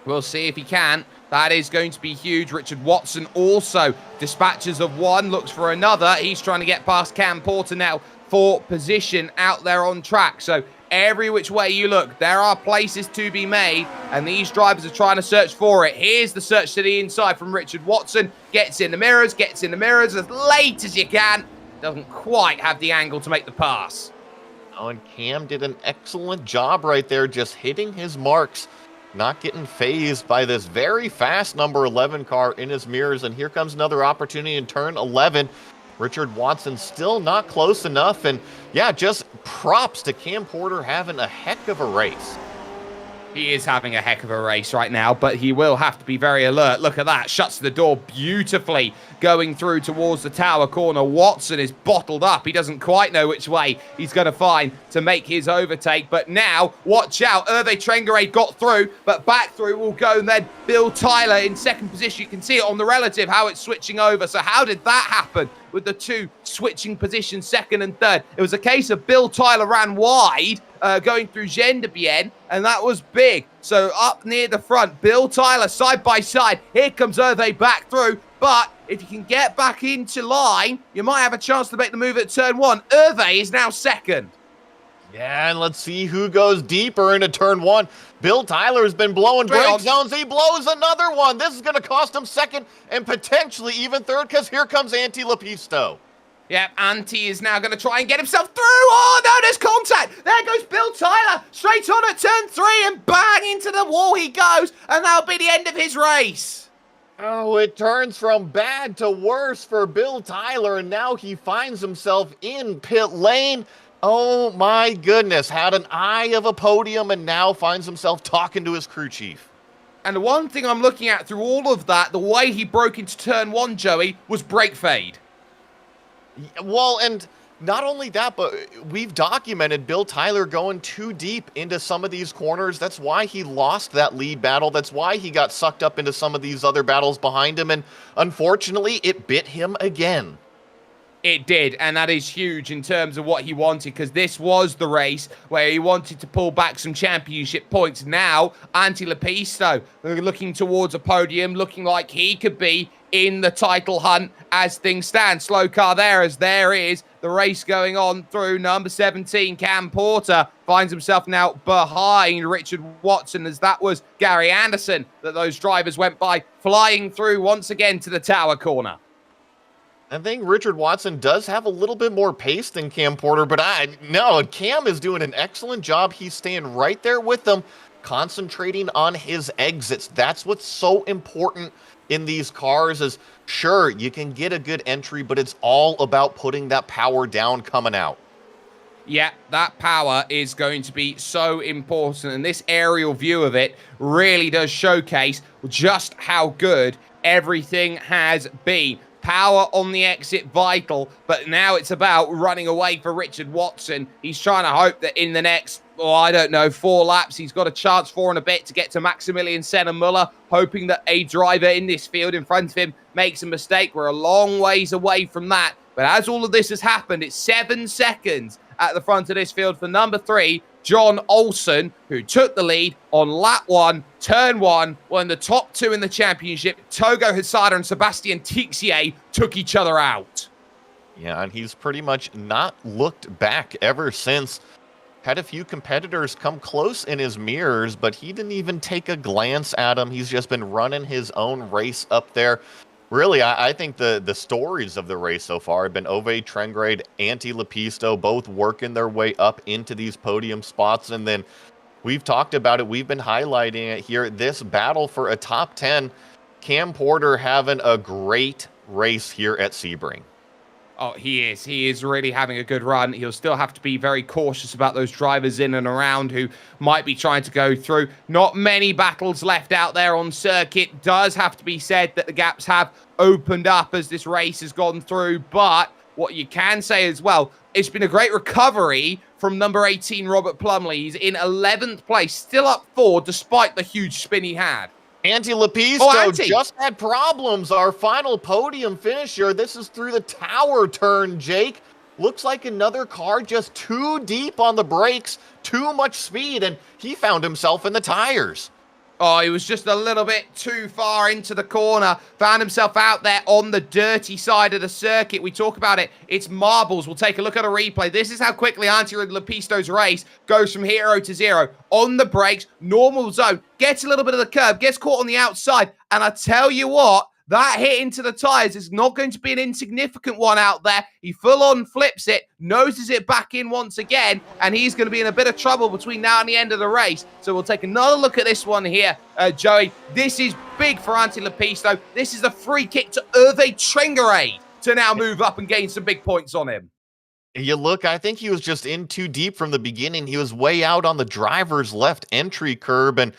We'll see if he can. That is going to be huge. Richard Watson also dispatches of 1, looks for another. He's trying to get past Cam Porter now for position out there on track. So every which way you look, there are places to be made, and these drivers are trying to search for it. Here's the search to the inside from Richard Watson. Gets in the mirrors as late as you can. Doesn't quite have the angle to make the pass. Oh, and Cam did an excellent job right there, just hitting his marks, not getting phased by this very fast number 11 car in his mirrors. And here comes another opportunity in turn 11. Richard Watson still not close enough, and yeah, just props to Cam Porter having a heck of a race. He is having a heck of a race right now, but he will have to be very alert. Look at that, shuts the door beautifully, going through towards the tower corner. Watson is bottled up. He doesn't quite know which way he's going to find to make his overtake, but now, watch out, Hervé Trengere got through, but back through will go then Bill Tyler in 2nd position. You can see it on the relative, how it's switching over. So how did that happen with the 2 switching positions, 2nd and 3rd? It was a case of Bill Tyler ran wide, going through Gendebien, and that was big. So up near the front, Bill Tyler side by side. Here comes Hervé back through, but if you can get back into line, you might have a chance to make the move at turn 1. Hervé is now 2nd. Yeah, and let's see who goes deeper into turn 1. Bill Tyler's been blowing brake zones. He blows another one. This is going to cost him 2nd and potentially even 3rd, because here comes Antti Lepisto. Yep, Antti is now going to try and get himself through. Oh, no, there's contact. There goes Bill Tyler, straight on at turn 3, and bang into the wall he goes, and that'll be the end of his race. Oh, it turns from bad to worse for Bill Tyler, and now he finds himself in pit lane. Oh my goodness, had an eye of a podium and now finds himself talking to his crew chief. And the one thing I'm looking at through all of that, the way he broke into turn 1, Joey, was brake fade. Well, and not only that, but we've documented Bill Tyler going too deep into some of these corners. That's why he lost that lead battle. That's why he got sucked up into some of these other battles behind him. And unfortunately, it bit him again. It did, and that is huge in terms of what he wanted, because this was the race where he wanted to pull back some championship points. Now, Antti Lepisto looking towards a podium, looking like he could be in the title hunt as things stand. Slow car there, as there is the race going on through number 17. Cam Porter finds himself now behind Richard Watson, as that was Gary Anderson that those drivers went by, flying through once again to the tower corner. I think Richard Watson does have a little bit more pace than Cam Porter, but no, Cam is doing an excellent job. He's staying right there with them, concentrating on his exits. That's what's so important in these cars is, sure, you can get a good entry, but it's all about putting that power down coming out. Yeah, that power is going to be so important, and this aerial view of it really does showcase just how good everything has been. Power on the exit, vital, but now it's about running away for Richard Watson. He's trying to hope that in the next, I don't know, 4 laps, he's got a chance 4 and a bit to get to Maximilian Senna-Muller, hoping that a driver in this field in front of him makes a mistake. We're a long ways away from that, but as all of this has happened, it's 7 seconds at the front of this field for number 3, John Olsen, who took the lead on lap 1, turn 1, when the top 2 in the championship, Togo Hysada and Sebastian Tixier, took each other out. Yeah, and he's pretty much not looked back ever since. Had a few competitors come close in his mirrors, but he didn't even take a glance at him. He's just been running his own race up there. Really, I think the stories of the race so far have been Ove Trengrade, Antti Lepisto, both working their way up into these podium spots. And then we've talked about it. We've been highlighting it here. This battle for a top 10. Cam Porter having a great race here at Sebring. Oh, he is. He is really having a good run. He'll still have to be very cautious about those drivers in and around who might be trying to go through. Not many battles left out there on circuit. Does have to be said that the gaps have opened up as this race has gone through. But what you can say as well, it's been a great recovery from number 18, Robert Plumley. He's in 11th place, still up 4 despite the huge spin he had. Antti Lepisto just had problems. Our final podium finisher. This is through the tower turn, Jake. Looks like another car just too deep on the brakes, too much speed, and he found himself in the tires. Oh, he was just a little bit too far into the corner. Found himself out there on the dirty side of the circuit. We talk about it. It's marbles. We'll take a look at a replay. This is how quickly Antti Lepisto's race goes from hero to zero. On the brakes, normal zone. Gets a little bit of the curb. Gets caught on the outside. And I tell you what, that hit into the tires is not going to be an insignificant one out there. He full-on flips it, noses it back in once again, and he's going to be in a bit of trouble between now and the end of the race. So we'll take another look at this one here, Joey. This is big for Antti Lepisto. This is a free kick to Hervé Trengrade to now move up and gain some big points on him. You look, I think he was just in too deep from the beginning. He was way out on the driver's left entry curb, and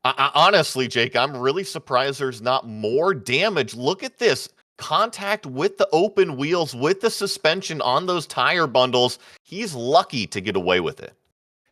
honestly, Jake, I'm really surprised there's not more damage. Look at this. Contact with the open wheels, with the suspension on those tire bundles. He's lucky to get away with it.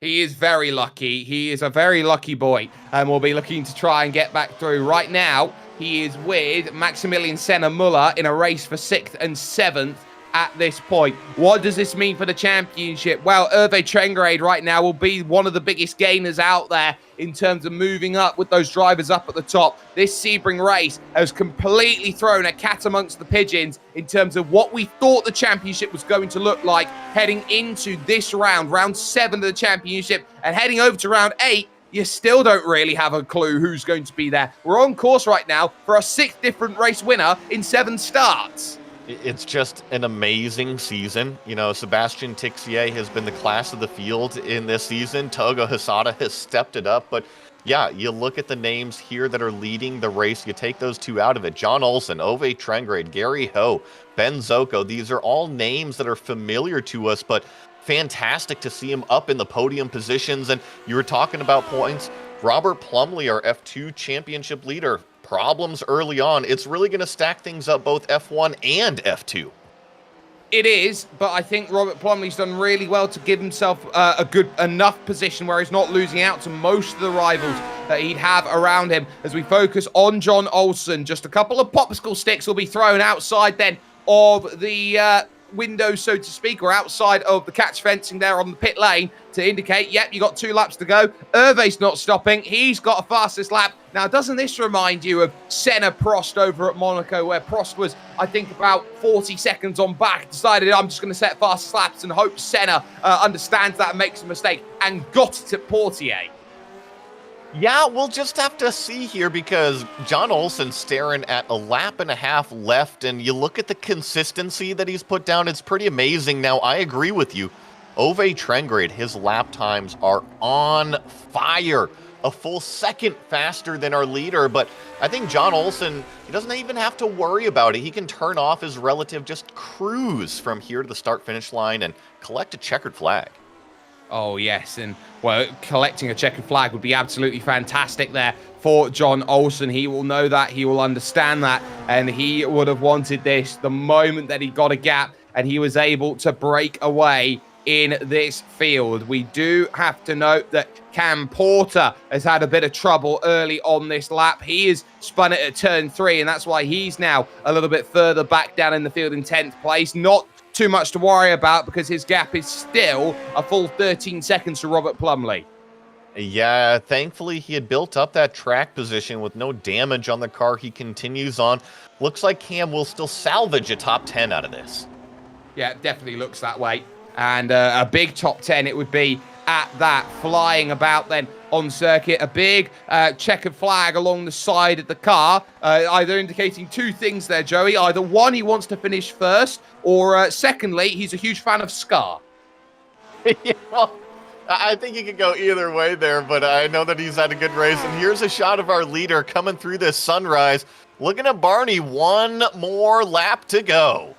He is very lucky. He is a very lucky boy, and we'll be looking to try and get back through. Right now, he is with Maximilian Senna-Muller in a race for 6th and 7th. At this point, what does this mean for the championship? Well, Hervé Trengrade right now will be one of the biggest gainers out there in terms of moving up with those drivers up at the top. This Sebring race has completely thrown a cat amongst the pigeons in terms of what we thought the championship was going to look like heading into this round 7 of the championship, and heading over to round 8. You still don't really have a clue who's going to be there. We're on course right now for a 6th different race winner in 7 starts. It's just an amazing season. You know, Sebastian Tixier has been the class of the field in this season. Togo Hysada has stepped it up. But yeah, you look at the names here that are leading the race. You take those 2 out of it. John Olsen, Ove Trengrade, Gary Ho, Ben Zocco. These are all names that are familiar to us, but fantastic to see him up in the podium positions. And you were talking about points. Robert Plumley, our F2 championship leader, problems early on. It's really going to stack things up both F1 and F2. It is, but I think Robert Plumley's done really well to give himself a good enough position where he's not losing out to most of the rivals that he'd have around him. As we focus on John Olsen, just a couple of popsicle sticks will be thrown outside then of the window, so to speak, or outside of the catch fencing there on the pit lane to indicate, yep, you got 2 laps to go. Hervé's not stopping. He's got a fastest lap. Now, doesn't this remind you of Senna-Prost over at Monaco, where Prost was, I think, about 40 seconds on back, decided I'm just going to set fastest laps and hope Senna understands that and makes a mistake, and got it at Portier. Yeah, we'll just have to see here because John Olsen's staring at a lap and a half left, and you look at the consistency that he's put down, it's pretty amazing. Now, I agree with you. Ove Trengrade, his lap times are on fire. A full second faster than our leader, but I think John Olsen, he doesn't even have to worry about it. He can turn off his relative, just cruise from here to the start-finish line and collect a checkered flag. Oh, yes, and, well, collecting a checkered flag would be absolutely fantastic there for John Olsen. He will know that, he will understand that, and he would have wanted this the moment that he got a gap and he was able to break away in this field. We do have to note that Cam Porter has had a bit of trouble early on this lap. He has spun it at turn 3, and that's why he's now a little bit further back down in the field in 10th place. Not too much to worry about because his gap is still a full 13 seconds to Robert Plumley. Yeah, thankfully he had built up that track position with no damage on the car. He continues on. Looks like Cam will still salvage a top 10 out of this. Yeah, it definitely looks that way. And a big top 10 it would be at that, flying about then on circuit. A big checkered flag along the side of the car, either indicating 2 things there, Joey. Either one, he wants to finish first, or secondly, he's a huge fan of Scar. Yeah, well, I think you could go either way there, but I know that he's had a good race. And here's a shot of our leader coming through this sunrise. Looking at Barney, 1 more lap to go.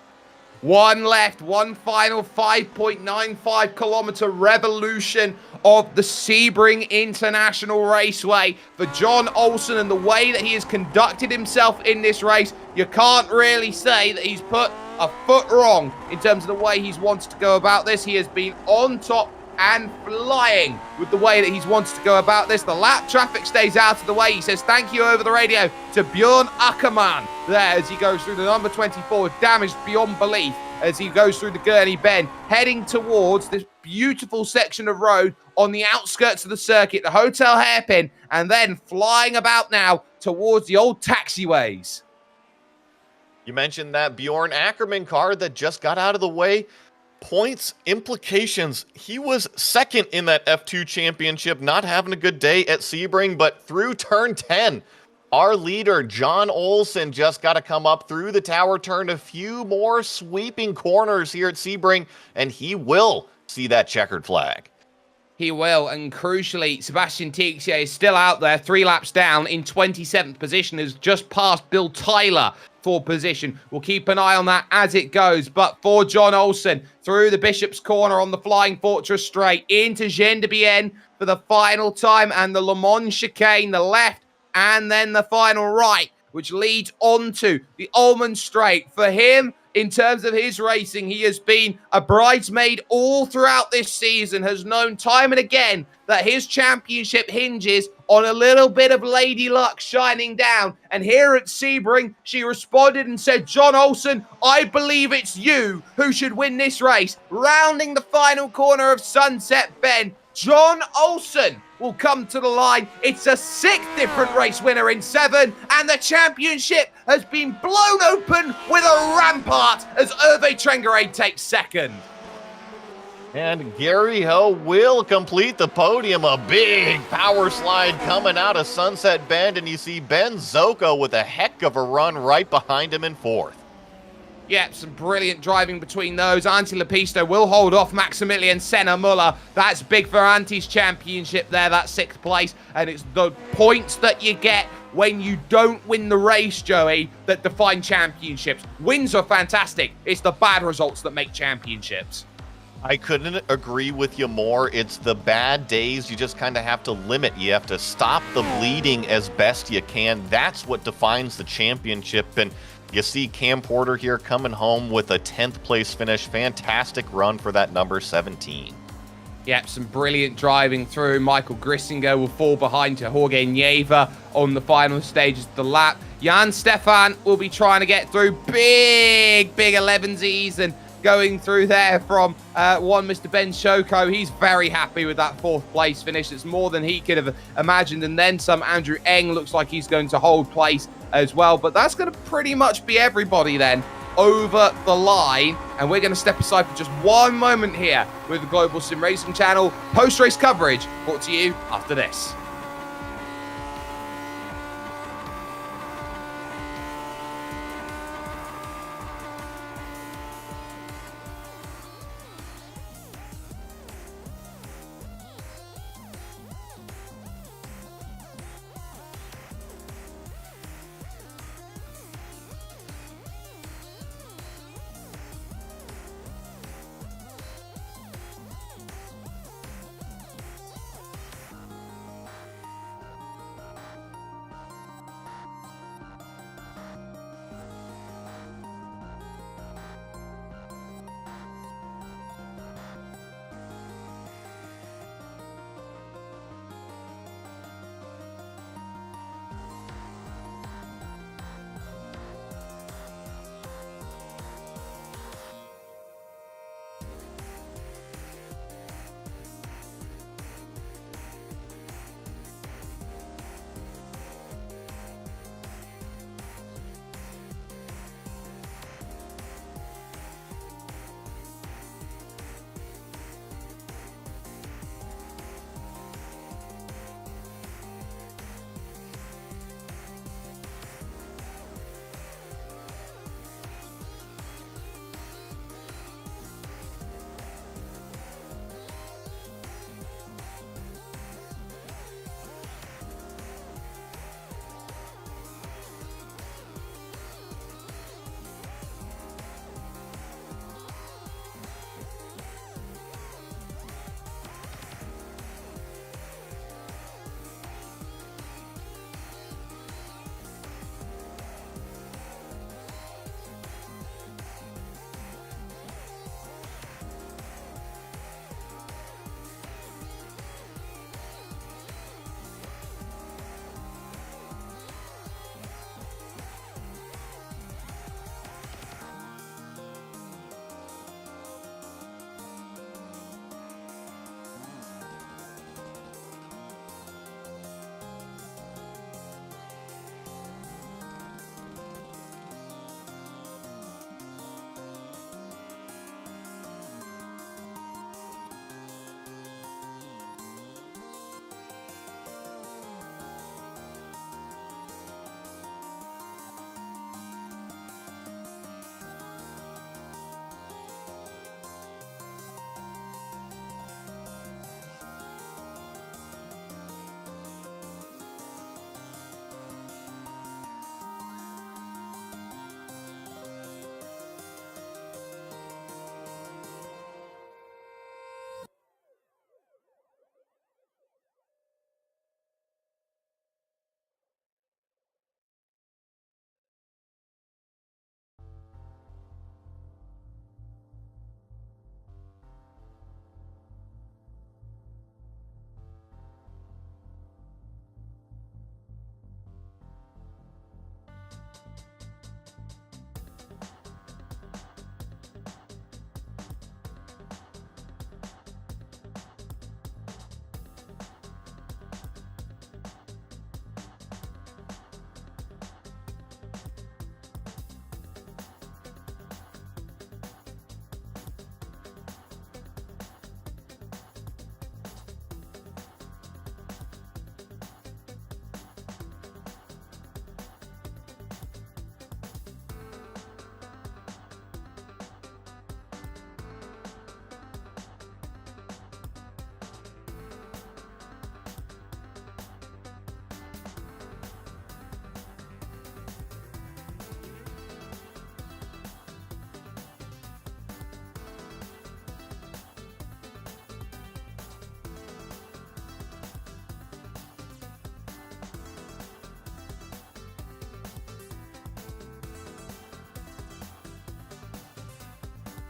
1 left, 1 final 5.95 kilometer revolution of the Sebring International Raceway for John Olsen, and the way that he has conducted himself in this race, you can't really say that he's put a foot wrong in terms of the way he's wanted to go about this. He has been on top and flying with the way that he's wanted to go about this. The lap traffic stays out of the way. He says thank you over the radio to Bjorn Ackermann there as he goes through the number 24, damaged beyond belief, as he goes through the Gurney Bend, heading towards this beautiful section of road on the outskirts of the circuit, the Hotel Hairpin, and then flying about now towards the old taxiways. You mentioned that Bjorn Ackermann car that just got out of the way. Points implications. He was second in that F2 championship, not having a good day at Sebring, but through turn 10, our leader, John Olsen, just got to come up through the tower turn, a few more sweeping corners here at Sebring, and he will see that checkered flag. He will, and crucially, Sebastian Tixier is still out there, 3 laps down in 27th position, has just passed Bill Tyler for position. We'll keep an eye on that as it goes, but for John Olsen, through the Bishop's Corner on the Flying Fortress straight, into Gendebien for the final time, and the Le Mans chicane, the left, and then the final right, which leads on to the Ulmann Straight. For him, in terms of his racing, he has been a bridesmaid all throughout this season, has known time and again that his championship hinges on a little bit of lady luck shining down. And here at Sebring, she responded and said, John Olsen, I believe it's you who should win this race. Rounding the final corner of Sunset Bend, John Olsen will come to the line. It's a 6th different race winner in 7, and the championship has been blown open with a rampart as Hervé Trengrade takes 2nd. And Gary Ho will complete the podium. A big power slide coming out of Sunset Bend, and you see Ben Zocco with a heck of a run right behind him in 4th. Yep, some brilliant driving between those. Antti Lepisto will hold off Maximilian Senna-Muller. That's big for Antti's championship there, that 6th place. And it's the points that you get when you don't win the race, Joey, that define championships. Wins are fantastic. It's the bad results that make championships. I couldn't agree with you more. It's the bad days you just kind of have to limit. You have to stop the bleeding as best you can. That's what defines the championship. And you see Cam Porter here coming home with a 10th place finish. Fantastic run for that number 17. Yep, some brilliant driving through. Michael Grissinger will fall behind to Jorge Nieva on the final stages of the lap. Jan Stefan will be trying to get through big 11Zs, and going through there from one Mr. Ben Shoko. He's very happy with that 4th place finish. It's more than he could have imagined. And then some Andrew Eng looks like he's going to hold place as well. But that's going to pretty much be everybody then over the line. And we're going to step aside for just one moment here with the Global Sim Racing channel. Post-race coverage brought to you after this.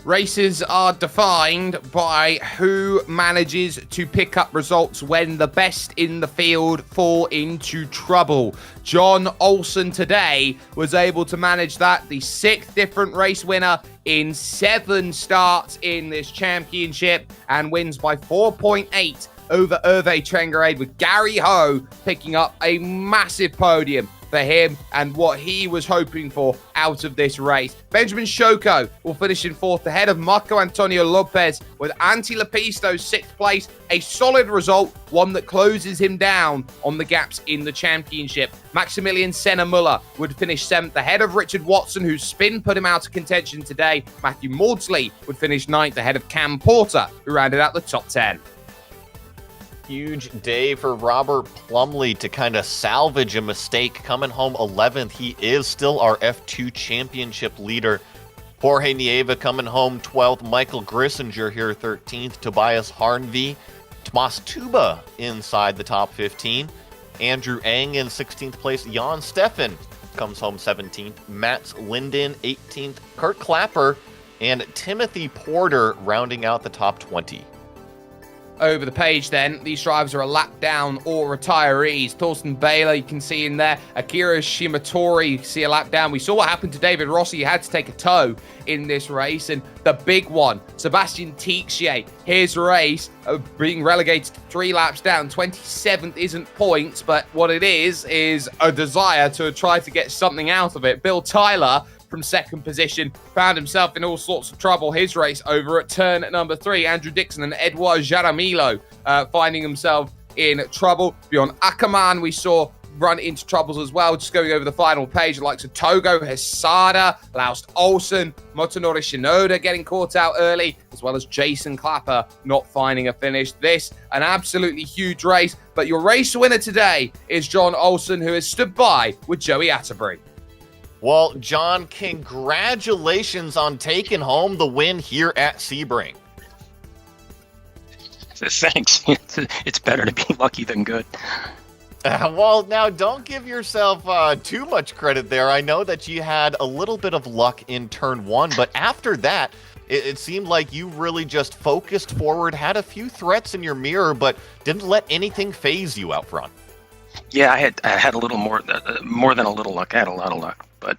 Races are defined by who manages to pick up results when the best in the field fall into trouble. John Olsen today was able to manage that, the 6th different race winner in 7 starts in this championship, and wins by 4.8 over Hervé Trengarade, with Gary Ho picking up a massive podium for him and what he was hoping for out of this race. Benjamin Shoko will finish in 4th ahead of Marco Antonio Lopez, with Antti Lepisto 6th place. A solid result, one that closes him down on the gaps in the championship. Maximilian Senna-Muller would finish 7th ahead of Richard Watson, whose spin put him out of contention today. Matthew Maudsley would finish 9th ahead of Cam Porter, who rounded out the top 10. Huge day for Robert Plumley to kind of salvage a mistake, coming home 11th. He is still our F2 championship leader. Jorge Nieva coming home 12th. Michael Grissinger here 13th. Tobias Harnvey. Tomas Tuba inside the top 15. Andrew Eng in 16th place. Jan Steffen comes home 17th. Mats Linden 18th. Kurt Clapper and Timothy Porter rounding out the top 20. Over the page then, these drivers are a lap down or retirees. Thorsten Baylor, you can see in there. Akira Shimatori, you can see a lap down. We saw what happened to David Rossi. He had to take a tow in this race. And the big one, Sebastian Tixier, his race being relegated to 3 laps down. 27th isn't points, but what it is a desire to try to get something out of it. Bill Tyler, from 2nd position, found himself in all sorts of trouble. His race over at turn number 3. Andrew Dixon and Edouard Jaramillo finding himself in trouble. Bjorn Ackermann we saw run into troubles as well. Just going over the final page, the likes of Togo Hesada, Laust Olsen, Motonori Shinoda getting caught out early, as well as Jason Clapper not finding a finish. This, an absolutely huge race, but your race winner today is John Olsen, who has stood by with Joey Atterbury. Well, John, congratulations on taking home the win here at Sebring. Thanks. It's better to be lucky than good. Well, now, don't give yourself too much credit there. I know that you had a little bit of luck in turn 1, but after that, it seemed like you really just focused forward, had a few threats in your mirror, but didn't let anything phase you out front. Yeah, I had a little more than a little luck. I had a lot of luck, but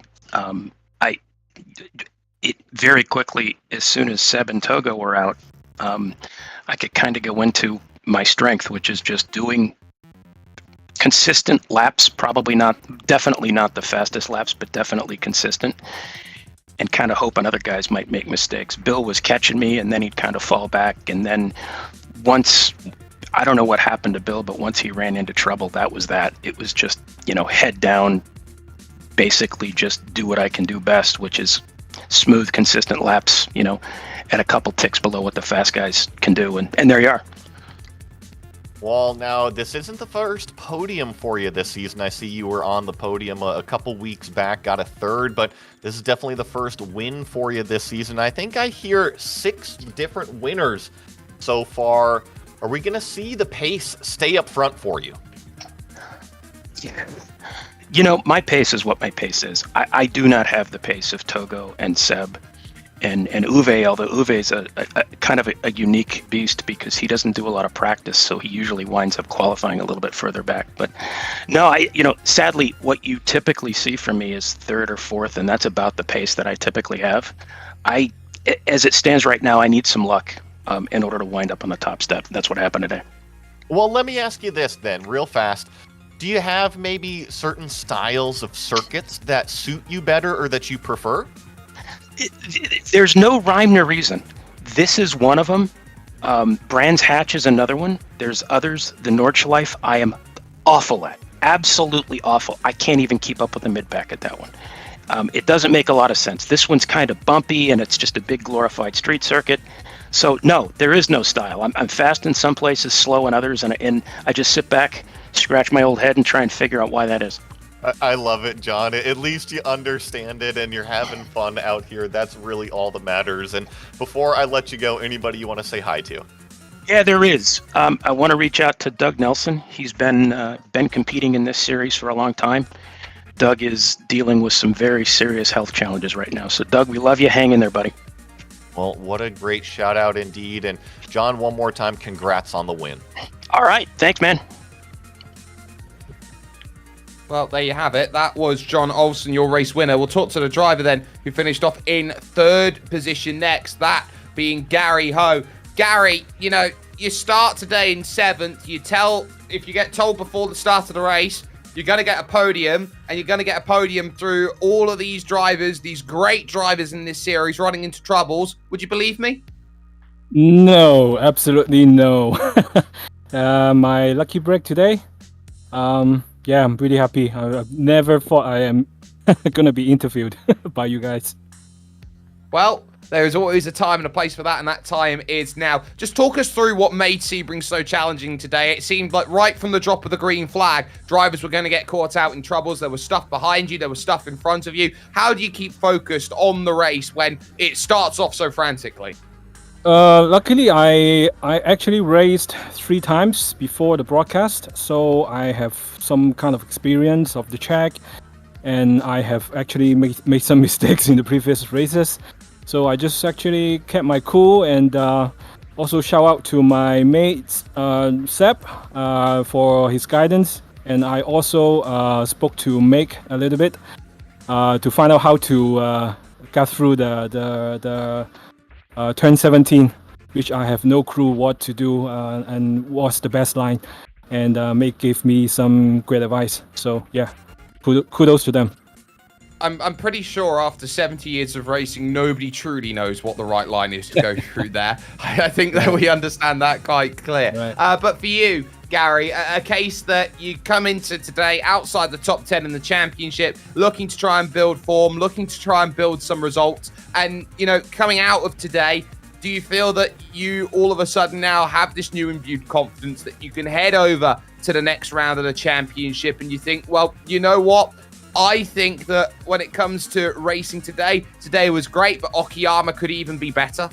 it very quickly, as soon as Seb and Togo were out, I could kind of go into my strength, which is just doing consistent laps. Definitely not the fastest laps, but definitely consistent, and kind of hoping other guys might make mistakes. Bill was catching me, and then he'd kind of fall back, and then once. I don't know what happened to Bill, but once he ran into trouble, that was that. It was just, head down, basically just do what I can do best, which is smooth, consistent laps, at a couple ticks below what the fast guys can do. And there you are. Well, now, this isn't the first podium for you this season. I see you were on the podium a couple weeks back, got a 3rd, but this is definitely the first win for you this season. I think I hear 6 different winners so far. Are we going to see the pace stay up front for you? Yeah. My pace is what my pace is. I do not have the pace of Togo and Seb and Uwe, although Uwe is a kind of a unique beast because he doesn't do a lot of practice, so he usually winds up qualifying a little bit further back. But no, sadly, what you typically see from me is 3rd or 4th, and that's about the pace that I typically have. As it stands right now, I need some luck. In order to wind up on the top step. That's what happened today. Well, let me ask you this then, real fast. Do you have maybe certain styles of circuits that suit you better or that you prefer? There's no rhyme nor reason. This is one of them. Brands Hatch is another one. There's others. The Nordschleife I am awful at. Absolutely awful. I can't even keep up with the mid-pack at that one. It doesn't make a lot of sense. This one's kind of bumpy and it's just a big glorified street circuit. So no, there is no style. I'm fast in some places, slow in others, and I just sit back, scratch my old head, and try and figure out why that is. I love it, John. At least you understand it, and you're having fun out here. That's really all that matters. And before I let you go, anybody you want to say hi to? Yeah, there is. I want to reach out to Doug Nelson. He's been competing in this series for a long time. Doug is dealing with some very serious health challenges right now. So, Doug, we love you. Hang in there, buddy. Well, what a great shout out indeed. And John, one more time, congrats on the win. All right. Thanks, man. Well, there you have it. That was John Olsen, your race winner. We'll talk to the driver then, who finished off in 3rd position next, that being Gary Ho. Gary, you start today in 7th. If you get told before the start of the race, you're going to get a podium, and you're going to get a podium through all of these drivers, these great drivers in this series running into troubles. Would you believe me? No, absolutely no. My lucky break today. Yeah, I'm pretty happy. I've never thought I am going to be interviewed by you guys. Well, there is always a time and a place for that, and that time is now. Just talk us through what made Sebring so challenging today. It seemed like right from the drop of the green flag, drivers were going to get caught out in troubles. There was stuff behind you. There was stuff in front of you. How do you keep focused on the race when it starts off so frantically? Luckily, I actually raced 3 times before the broadcast, so I have some kind of experience of the track, and I have actually made some mistakes in the previous races. So I just actually kept my cool, and also shout out to my mate Seb for his guidance, and I also spoke to Mick a little bit to find out how to get through the turn 17, which I have no clue what to do and what's the best line, and Mick gave me some great advice. So yeah, kudos to them. I'm pretty sure after 70 years of racing, nobody truly knows what the right line is to go through there. I think that we understand that quite clear. Right. But for you, Gary, a case that you come into today outside the top 10 in the championship, looking to try and build form, looking to try and build some results. And, coming out of today, do you feel that you all of a sudden now have this new imbued confidence that you can head over to the next round of the championship and you think, well, you know what? I think that when it comes to racing today was great, but Okayama could even be better?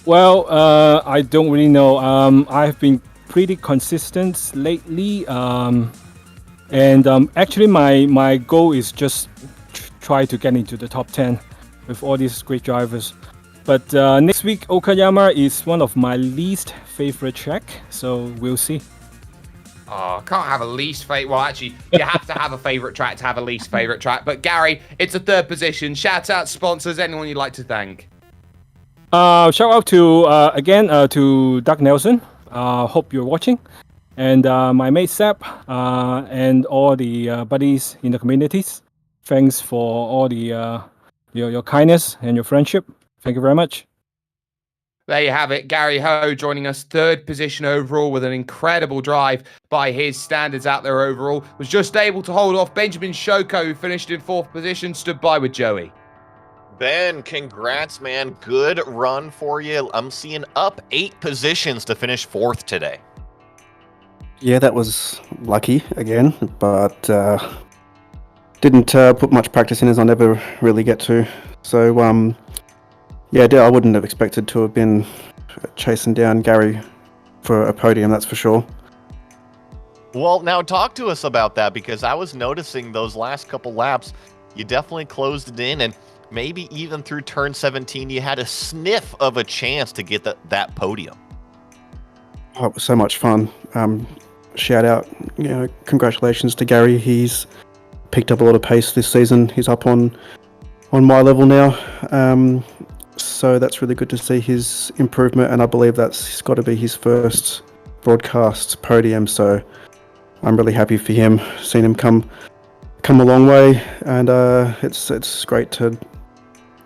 Well, I don't really know. I've been pretty consistent lately, and actually my goal is just try to get into the top 10 with all these great drivers. But next week, Okayama is one of my least favorite track, so we'll see. Oh, can't have a least favorite. Well, actually, you have to have a favorite track to have a least favorite track. But Gary, it's a 3rd position. Shout out sponsors, anyone you'd like to thank. Shout out to to Doug Nelson. Hope you're watching, and my mate Seb, and all the buddies in the communities. Thanks for all the your kindness and your friendship. Thank you very much. There you have it. Gary Ho joining us 3rd position overall with an incredible drive by his standards out there overall. Was just able to hold off Benjamin Shoko, who finished in 4th position, stood by with Joey. Ben, congrats, man. Good run for you. I'm seeing up 8 positions to finish 4th today. Yeah, that was lucky again, but didn't put much practice in, as I never really get to. So, yeah, I wouldn't have expected to have been chasing down Gary for a podium, that's for sure. Well, now talk to us about that, because I was noticing those last couple laps, you definitely closed it in, and maybe even through turn 17, you had a sniff of a chance to get that podium. Oh, it was so much fun. Shout out, congratulations to Gary. He's picked up a lot of pace this season. He's up on my level now. So that's really good to see his improvement, and I believe that's got to be his first broadcast podium. So I'm really happy for him, seeing him come a long way, and it's great to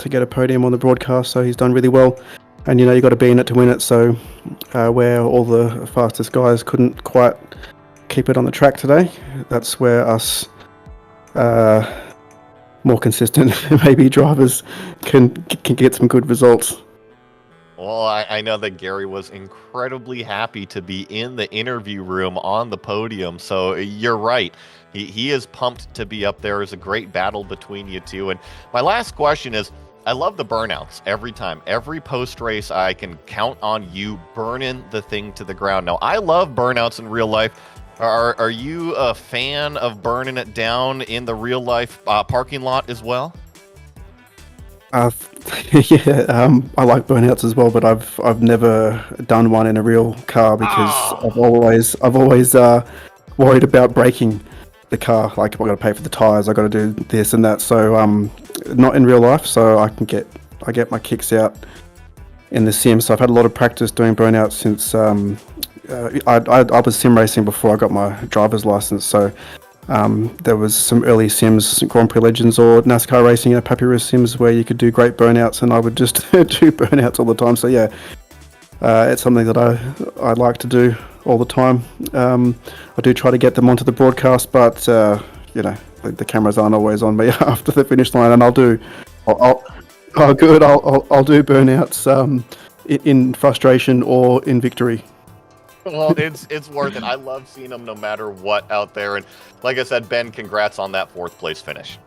get a podium on the broadcast. So he's done really well, and you got to be in it to win it. So where all the fastest guys couldn't quite keep it on the track today, that's where us more consistent maybe drivers can get some good results. Well, I know that Gary was incredibly happy to be in the interview room on the podium, so you're right. He is pumped to be up there. It's a great battle between you two. And my last question is, I love the burnouts every time. Every post-race, I can count on you burning the thing to the ground. Now, I love burnouts in real life. Are you a fan of burning it down in the real life parking lot as well? Yeah, I like burnouts as well, but I've never done one in a real car because I've always worried about breaking the car. Like, I got to pay for the tires, I got to do this and that. So not in real life. So I get my kicks out in the sim. So I've had a lot of practice doing burnouts since I was sim racing before I got my driver's license. So there was some early sims, Grand Prix Legends or NASCAR racing, Papyrus sims where you could do great burnouts, and I would just do burnouts all the time. So yeah, it's something that I like to do all the time. I do try to get them onto the broadcast, but the cameras aren't always on me after the finish line, and I'll do burnouts in frustration or in victory. Well, it's worth it. I love seeing them no matter what out there. And like I said, Ben, congrats on that 4th place finish.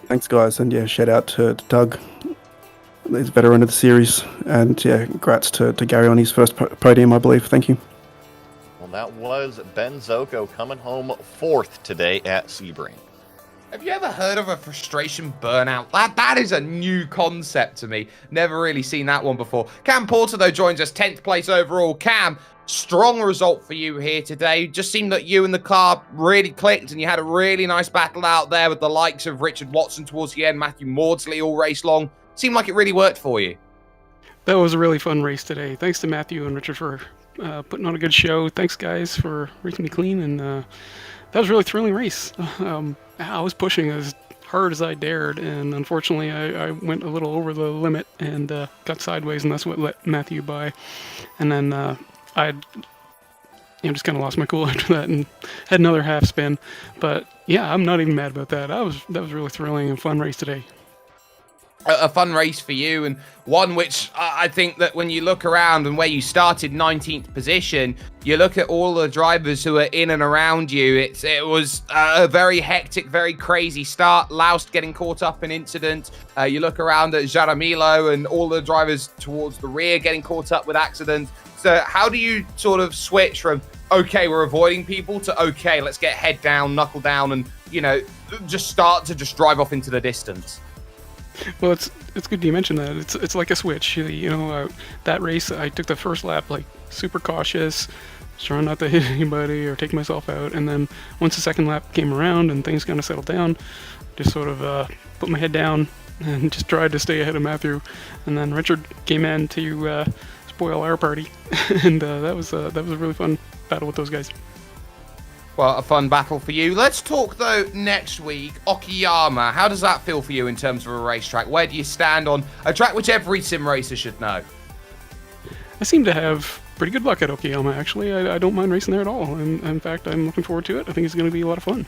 Thanks, guys. And yeah, shout out to Doug. He's veteran of the series. And yeah, congrats to Gary on his first podium, I believe. Thank you. Well, that was Ben Zocco coming home 4th today at Sebring. Have you ever heard of a frustration burnout? That is a new concept to me. Never really seen that one before. Cam Porter, though, joins us 10th place overall. Cam, strong result for you here today. Just seemed that you and the car really clicked, and you had a really nice battle out there with the likes of Richard Watson towards the end, Matthew Maudsley all race long. Seemed like it really worked for you. That was a really fun race today. Thanks to Matthew and Richard for putting on a good show. Thanks, guys, for racing me clean, and that was a really thrilling race. I was pushing as hard as I dared, and unfortunately I went a little over the limit and got sideways, and that's what let Matthew by. And then I just kind of lost my cool after that and had another half spin. But yeah, I'm not even mad about that. That was really thrilling and fun race today. A fun race for you, and one which I think that when you look around and where you started 19th position, you look at all the drivers who are in and around you. It was a very hectic, very crazy start. Laust getting caught up in incidents. You look around at Jaramillo and all the drivers towards the rear getting caught up with accidents. So how do you sort of switch from, okay, we're avoiding people, to, okay, let's get head down, knuckle down, and, just start to just drive off into the distance? Well, it's good you mentioned that. It's like a switch. That race, I took the first lap like super cautious, trying not to hit anybody or take myself out. And then once the second lap came around and things kind of settled down, just sort of put my head down and just tried to stay ahead of Matthew. And then Richard came in to spoil our party, and that was a really fun battle with those guys. Well, a fun battle for you. Let's talk, though, next week. Okayama. How does that feel for you in terms of a racetrack? Where do you stand on a track which every sim racer should know? I seem to have pretty good luck at Okayama, actually. I don't mind racing there at all. And in fact, I'm looking forward to it. I think it's going to be a lot of fun.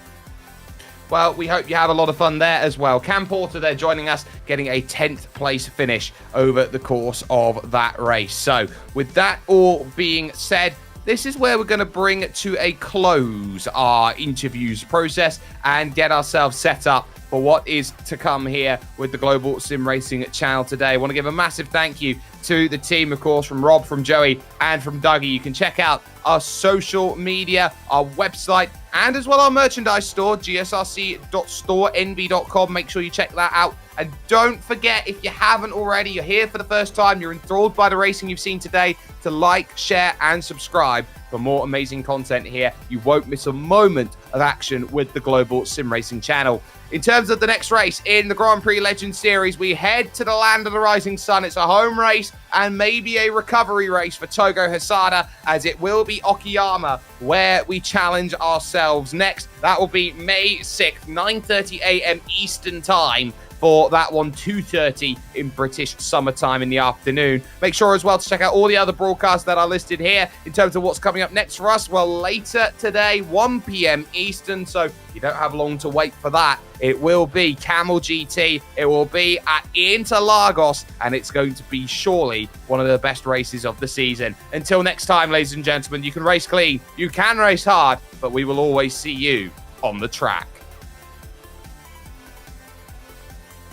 Well, we hope you have a lot of fun there as well. Cam Porter there joining us, getting a 10th place finish over the course of that race. So, with that all being said, this is where we're going to bring to a close our interviews process and get ourselves set up for what is to come here with the Global Sim Racing channel today. I want to give a massive thank you to the team, of course, from Rob, from Joey, and from Dougie. You can check out our social media, our website, and as well our merchandise store, gsrc.storenb.com. Make sure you check that out. And don't forget, if you haven't already, you're here for the first time, you're enthralled by the racing you've seen today, to like, share, and subscribe for more amazing content here. You won't miss a moment of action with the Global Sim Racing channel. In terms of the next race in the Grand Prix Legends Series, we head to the land of the rising sun. It's a home race and maybe a recovery race for Togo Hesada, as it will be Okayama, where we challenge ourselves next. That will be May 6th, 9:30 a.m. Eastern Time. For that one, 2:30 in British summertime in the afternoon. Make sure as well to check out all the other broadcasts that are listed here in terms of what's coming up next for us. Well, later today, 1 p.m. Eastern, so you don't have long to wait for that. It will be Camel GT. It will be at Interlagos, and it's going to be surely one of the best races of the season. Until next time, ladies and gentlemen, you can race clean, you can race hard, but we will always see you on the track.